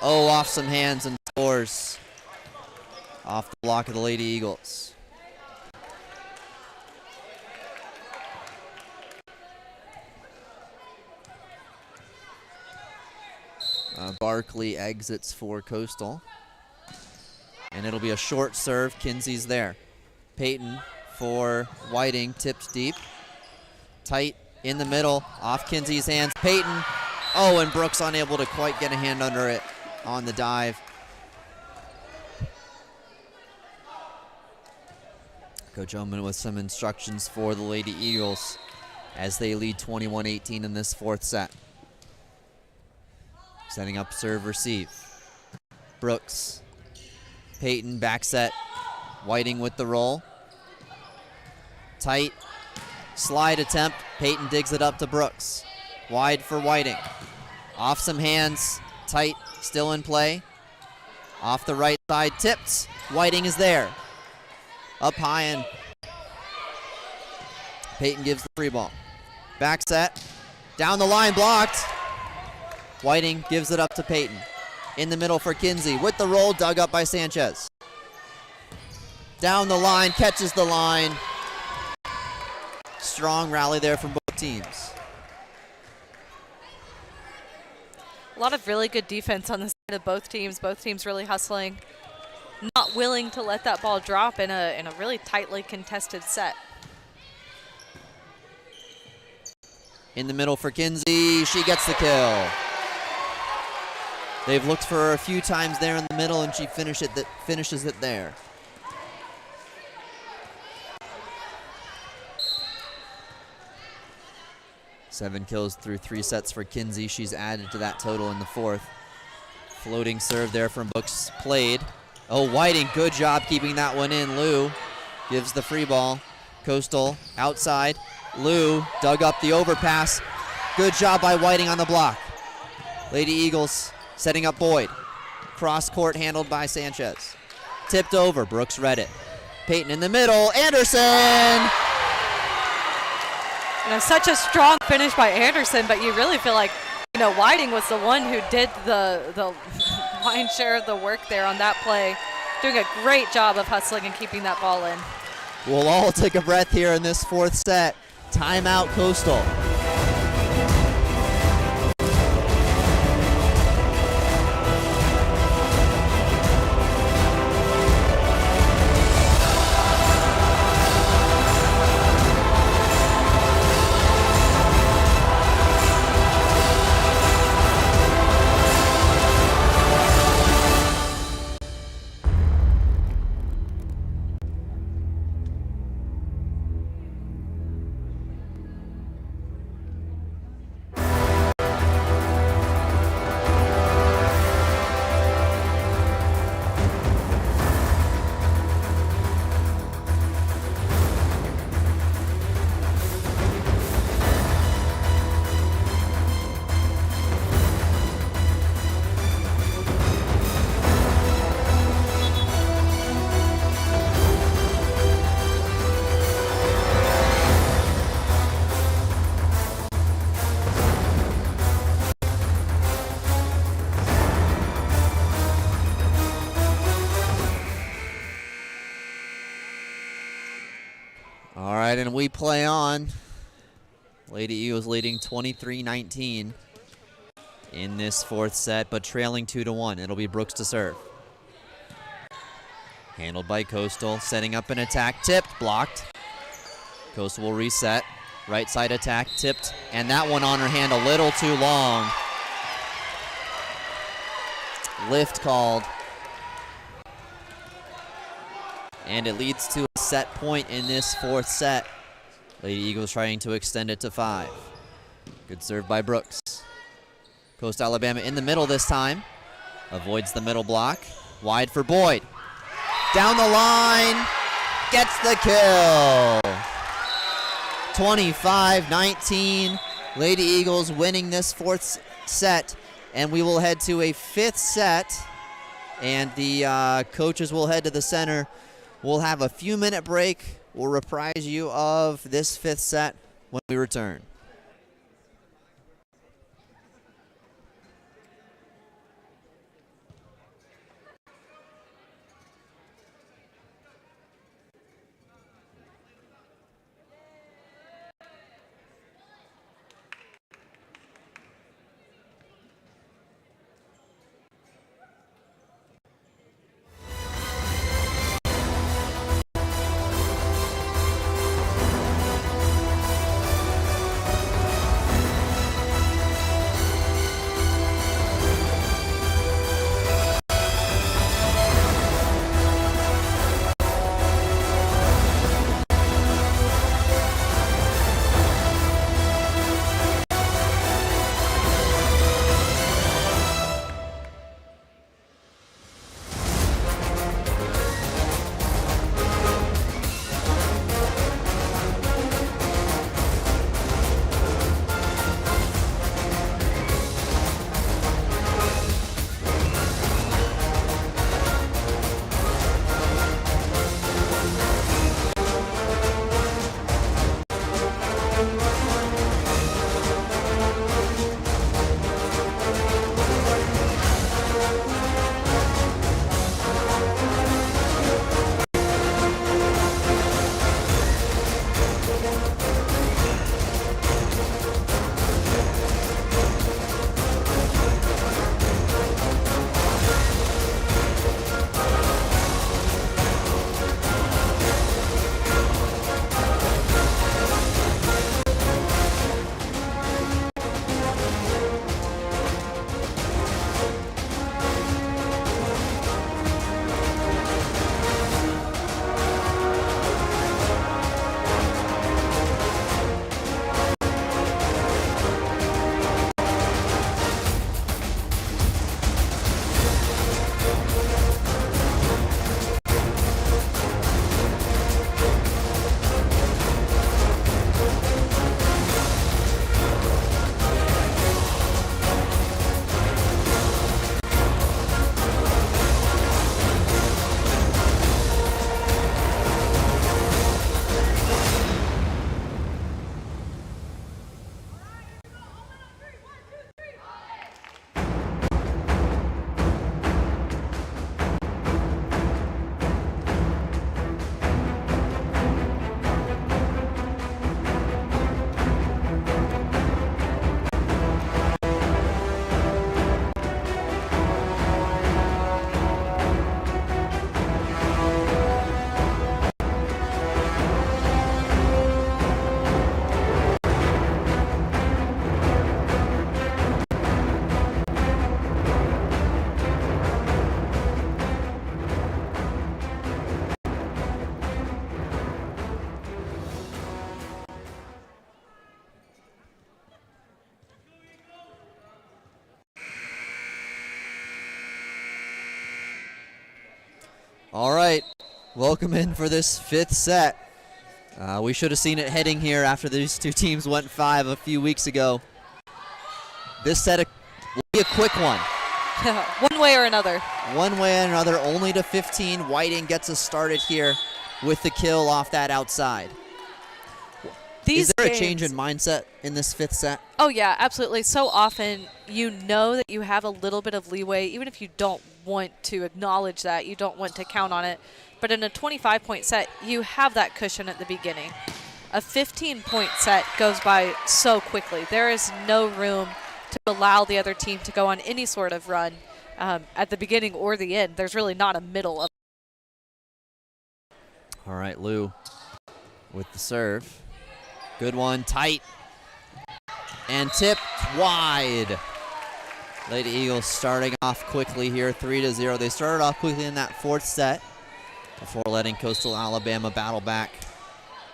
Oh, off some hands and scores. Off the block of the Lady Eagles. Barkley exits for Coastal. And it'll be a short serve. Kinsey's there. Peyton for Whiting, tipped deep. Tight in the middle, off Kinsey's hands. Peyton, oh, and Brooks unable to quite get a hand under it on the dive. Coach Oman with some instructions for the Lady Eagles as they lead 21-18 in this fourth set. Setting up serve receive. Brooks. Peyton back set. Whiting with the roll. Tight. Slide attempt. Peyton digs it up to Brooks. Wide for Whiting. Off some hands. Tight. Still in play. Off the right side. Tipped. Whiting is there. Up high, and Peyton gives the free ball. Back set. Down the line, blocked. Whiting gives it up to Peyton. In the middle for Kinsey. With the roll, dug up by Sanchez. Down the line, catches the line. Strong rally there from both teams. A lot of really good defense on the side of both teams. Both teams really hustling. Not willing to let that ball drop in a really tightly contested set. In the middle for Kinsey. She gets the kill. They've looked for her a few times there in the middle, and she finishes it there. Seven kills through 3 sets for Kinsey. She's added to that total in the fourth. Floating serve there from Brooks. Played. Oh, Whiting, good job keeping that one in. Lou gives the free ball. Coastal outside. Lou dug up the overpass. Good job by Whiting on the block. Lady Eagles setting up Boyd. Cross court handled by Sanchez. Tipped over. Brooks read it. Peyton in the middle. Anderson! You know, such a strong finish by Anderson, but you really feel like, you know, Whiting was the one who did the lion's share of the work there on that play. Doing a great job of hustling and keeping that ball in. We'll all take a breath here in this fourth set. Timeout, Coastal. we play on. Lady Eagles leading 23-19 in this fourth set, but trailing 2-1. It'll be Brooks to serve. Handled by Coastal, setting up an attack, tipped, blocked. Coastal will reset. Right side attack, tipped, and that one on her hand a little too long. Lift called. And it leads to a set point in this fourth set. Lady Eagles trying to extend it to 5. Good serve by Brooks. Coast Alabama in the middle this time. Avoids the middle block. Wide for Boyd. Down the line. Gets the kill. 25-19. Lady Eagles winning this fourth set. And we will head to a fifth set. And the coaches will head to the center. We'll have a few-minute break. We'll reprise you of this fifth set when we return. All right, welcome in for this fifth set. We should have seen it heading here after these two teams went 5 a few weeks ago. This set will be a quick one. One way or another. One way or another, only to 15. Whiting gets us started here with the kill off that outside. Is there a change in mindset in this fifth set? Oh, yeah, absolutely. So often you know that you have a little bit of leeway, even if you don't want to acknowledge that, you don't want to count on it. But in a 25-point set, you have that cushion at the beginning. a 15-point set goes by so quickly. There is no room to allow the other team to go on any sort of run at the beginning or the end. There's really not a middle of. All right, Lou with the serve. Good one, tight. And tipped wide. Lady Eagles starting off quickly here, 3-0. They started off quickly in that fourth set before letting Coastal Alabama battle back,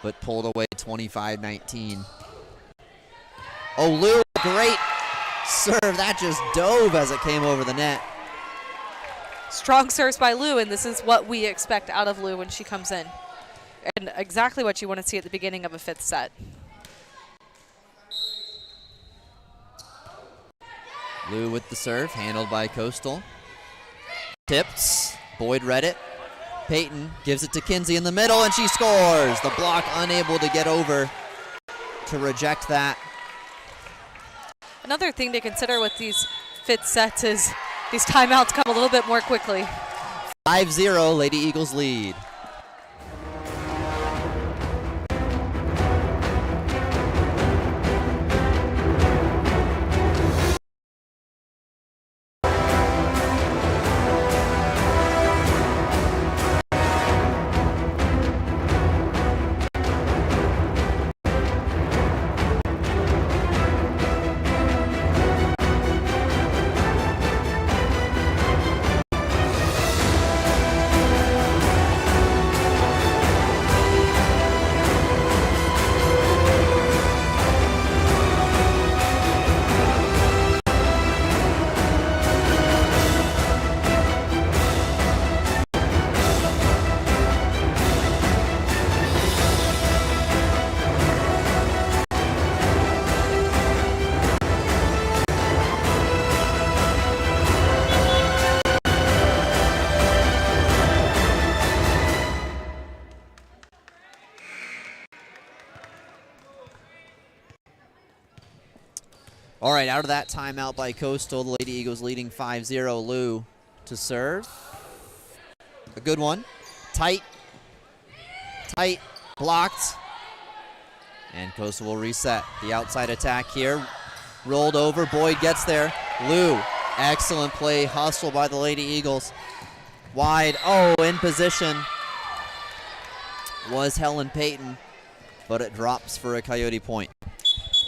but pulled away 25-19. Oh, Lou, great serve. That just dove as it came over the net. Strong serves by Lou, and this is what we expect out of Lou when she comes in. And exactly what you want to see at the beginning of a fifth set. Lou with the serve, handled by Coastal. Tips, Boyd read it. Peyton gives it to Kinsey in the middle, and she scores. The block unable to get over to reject that. Another thing to consider with these fifth sets is these timeouts come a little bit more quickly. 5-0, Lady Eagles lead. All right, out of that timeout by Coastal, the Lady Eagles leading 5-0. Lou to serve. A good one. Tight, blocked. And Coastal will reset. The outside attack here. Rolled over, Boyd gets there. Lou, excellent play, hustle by the Lady Eagles. Wide, in position was Helen Payton, but it drops for a Coyote point.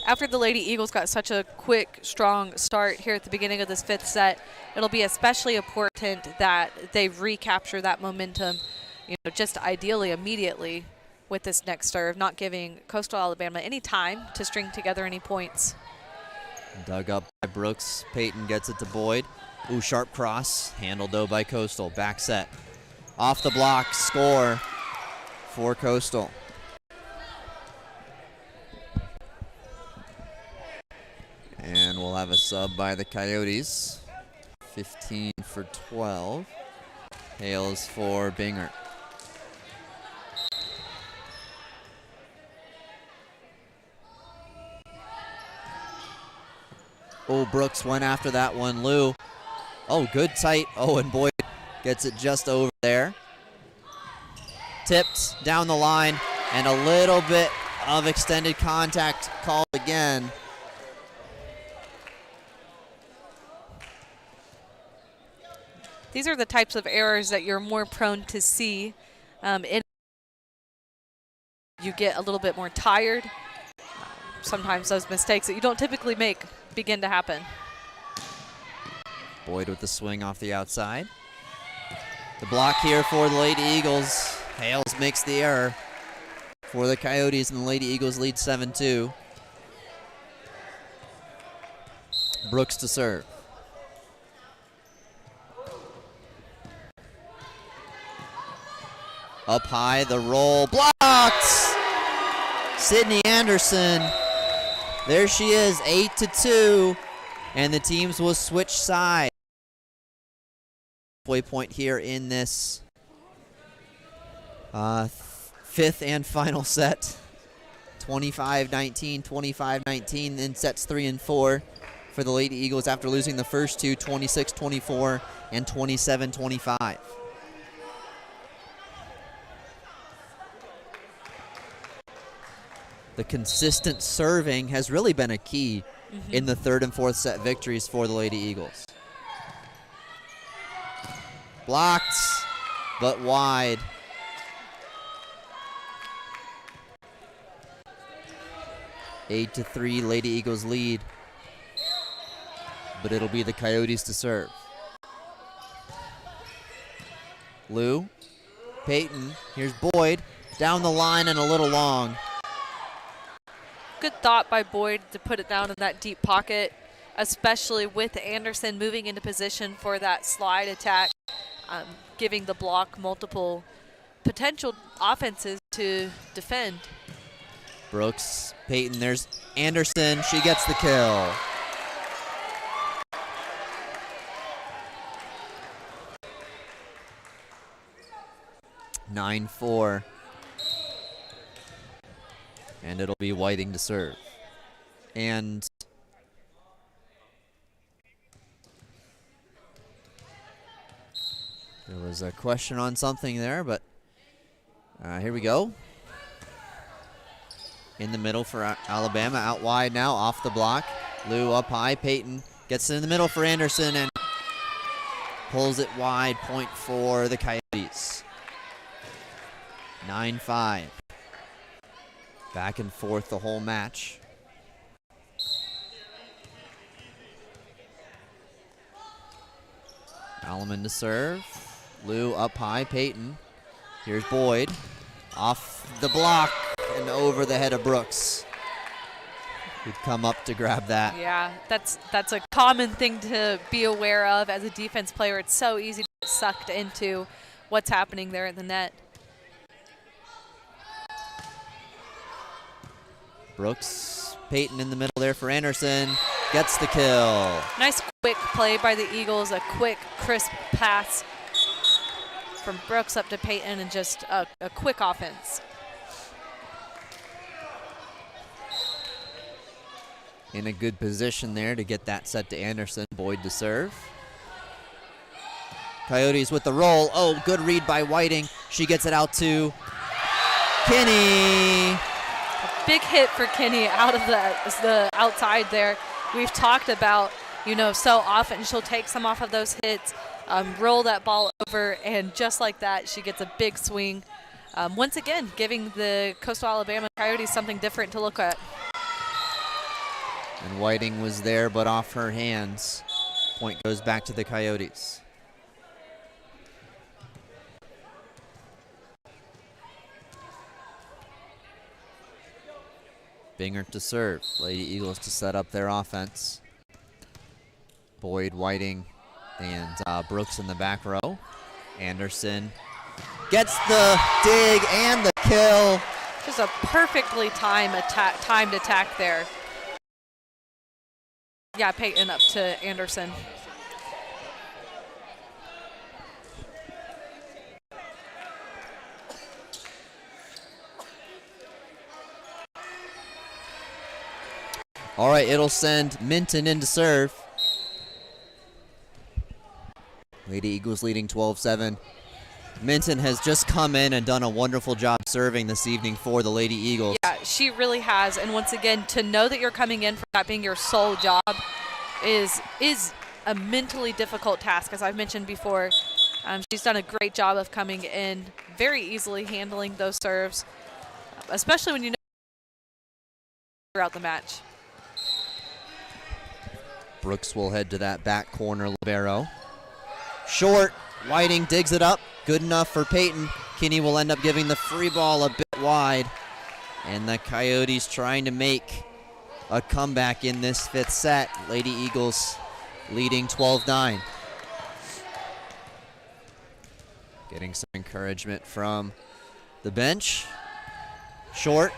After the Lady Eagles got such a quick, strong start here at the beginning of this fifth set, it'll be especially important that they recapture that momentum, just ideally immediately with this next serve, not giving Coastal Alabama any time to string together any points. Dug up by Brooks. Peyton gets it to Boyd. Ooh, sharp cross. Handled though by Coastal. Back set. Off the block. Score for Coastal. And we'll have a sub by the Coyotes. 15 for 12. Hales for Binger. Oh, Brooks went after that one. Lou. Oh, good tight. Oh, and Boyd gets it just over there. Tipped down the line, and a little bit of extended contact called again. These are the types of errors that you're more prone to see. You get a little bit more tired. Sometimes those mistakes that you don't typically make begin to happen. Boyd with the swing off the outside. The block here for the Lady Eagles. Hales makes the error for the Coyotes, and the Lady Eagles lead 7-2. Brooks to serve. Up high, the roll, blocked! Sydney Anderson, there she is, 8-2, and the teams will switch sides. Halfway point here in this fifth and final set. 25-19, 25-19 in sets 3 and 4 for the Lady Eagles after losing the first two, 26-24 and 27-25. the consistent serving has really been a key in the third and fourth set victories for the Lady Eagles. Blocked, but wide. 8-3, Lady Eagles lead. But it'll be the Coyotes to serve. Lou, Peyton, here's Boyd, down the line and a little long. Good thought by Boyd to put it down in that deep pocket, especially with Anderson moving into position for that slide attack, giving the block multiple potential offenses to defend. Brooks, Peyton, there's Anderson, she gets the kill. (9-4). And it'll be Whiting to serve. And there was a question on something there, but here we go. In the middle for Alabama, out wide now, off the block. Lou up high, Peyton gets it in the middle for Anderson and pulls it wide, point for the Coyotes. 9-5. Back and forth the whole match. Alleman to serve. Lou up high, Peyton. Here's Boyd. Off the block and over the head of Brooks. Who'd come up to grab that. Yeah, that's a common thing to be aware of as a defense player. It's so easy to get sucked into what's happening there in the net. Brooks, Peyton in the middle there for Anderson. Gets the kill. Nice quick play by the Eagles, a quick, crisp pass from Brooks up to Peyton, and just a quick offense. In a good position there to get that set to Anderson. Boyd to serve. Coyotes with the roll. Oh, good read by Whiting. She gets it out to Kinney. Big hit for Kinney out of the outside there. We've talked about, so often she'll take some off of those hits, roll that ball over, and just like that, she gets a big swing. Once again, giving the Coastal Alabama Coyotes something different to look at. And Whiting was there, but off her hands. Point goes back to the Coyotes. Bingert to serve. Lady Eagles to set up their offense. Boyd, Whiting, and Brooks in the back row. Anderson gets the dig and the kill. Just a perfectly timed attack there. Yeah, Peyton up to Anderson. All right, it'll send Minton in to serve. Lady Eagles leading 12-7. Minton has just come in and done a wonderful job serving this evening for the Lady Eagles. Yeah, she really has. And once again, to know that you're coming in for that being your sole job is a mentally difficult task, as I've mentioned before. She's done a great job of coming in, very easily handling those serves, especially when you know throughout the match. Brooks will head to that back corner libero. Short, Whiting digs it up. Good enough for Peyton. Kinney will end up giving the free ball a bit wide. And the Coyotes trying to make a comeback in this fifth set. Lady Eagles leading 12-9. Getting some encouragement from the bench. Short,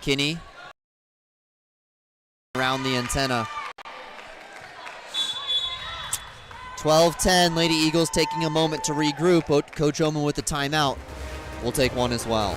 Kinney around the antenna. 12-10, Lady Eagles taking a moment to regroup. Coach Oman with the timeout. We'll take one as well.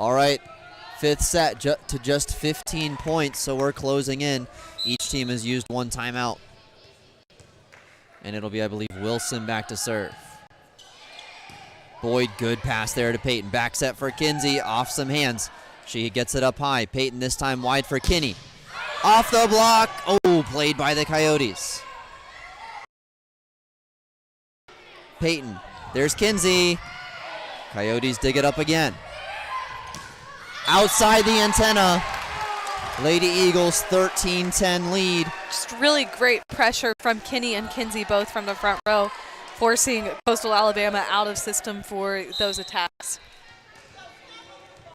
All right, fifth set to just 15 points, so we're closing in. Each team has used one timeout. And it'll be, I believe, Wilson back to serve. Boyd, good pass there to Peyton. Back set for Kinsey, off some hands. She gets it up high. Peyton this time wide for Kinney. Off the block. Oh, played by the Coyotes. Peyton, there's Kinsey. Coyotes dig it up again. Outside the antenna. Lady Eagles 13-10 lead. Just really great pressure from Kinney and Kinsey, both from the front row, forcing Coastal Alabama out of system for those attacks.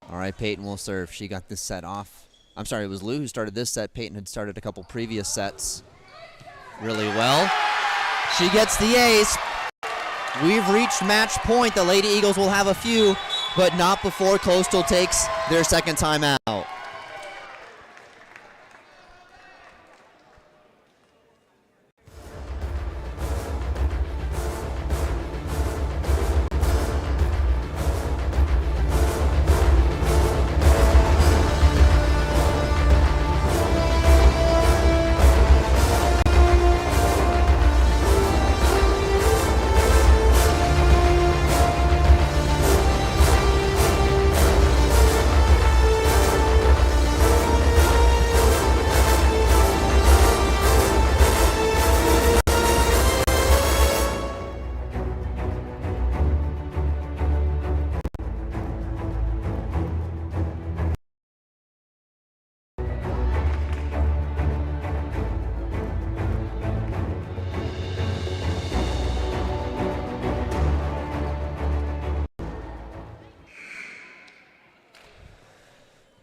All right, Peyton will serve. She got this set off. I'm sorry, it was Lou who started this set. Peyton had started a couple previous sets really well. She gets the ace. We've reached match point. The Lady Eagles will have a few, but not before Coastal takes their second time out.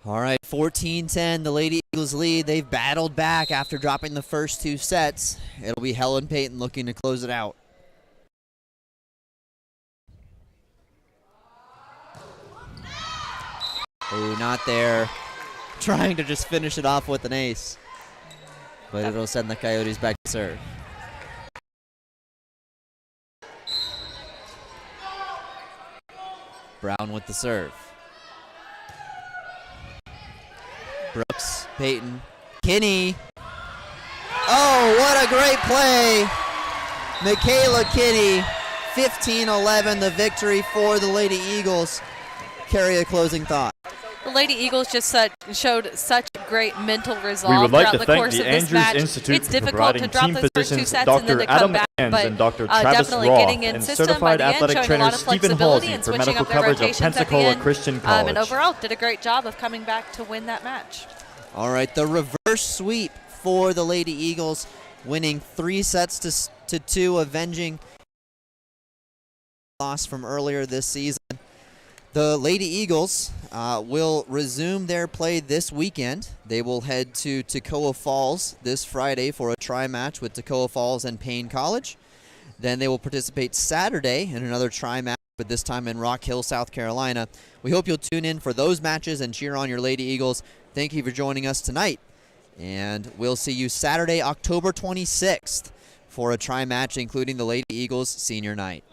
All right, 14-10, the Lady Eagles lead. They've battled back after dropping the first two sets. It'll be Helen Peyton looking to close it out. Oh, not there. Trying to just finish it off with an ace. But it'll send the Coyotes back to serve. Brown with the serve. Brooks, Peyton, Kinney. Oh, what a great play. Michaela Kinney, 15-11, the victory for the Lady Eagles. Carry a closing thought. The Lady Eagles just showed such great mental resolve We would like throughout to the thank course the of this Andrews match. Institute It's for difficult to providing drop team those first two physicians sets and then Dr. to come Adam back, Anns but and Dr. Travis definitely Roth getting in and system by certified the end, athletic showing a trainer lot of Stephen flexibility Halsey and for switching medical up their coverage of rotations at the Pensacola end. Christian College. And overall, did a great job of coming back to win that match. All right, the reverse sweep for the Lady Eagles, winning 3 sets to 2, avenging loss from earlier this season. The Lady Eagles will resume their play this weekend. They will head to Toccoa Falls this Friday for a tri-match with Toccoa Falls and Payne College. Then they will participate Saturday in another tri-match, but this time in Rock Hill, South Carolina. We hope you'll tune in for those matches and cheer on your Lady Eagles. Thank you for joining us tonight. And we'll see you Saturday, October 26th for a tri-match including the Lady Eagles Senior Night.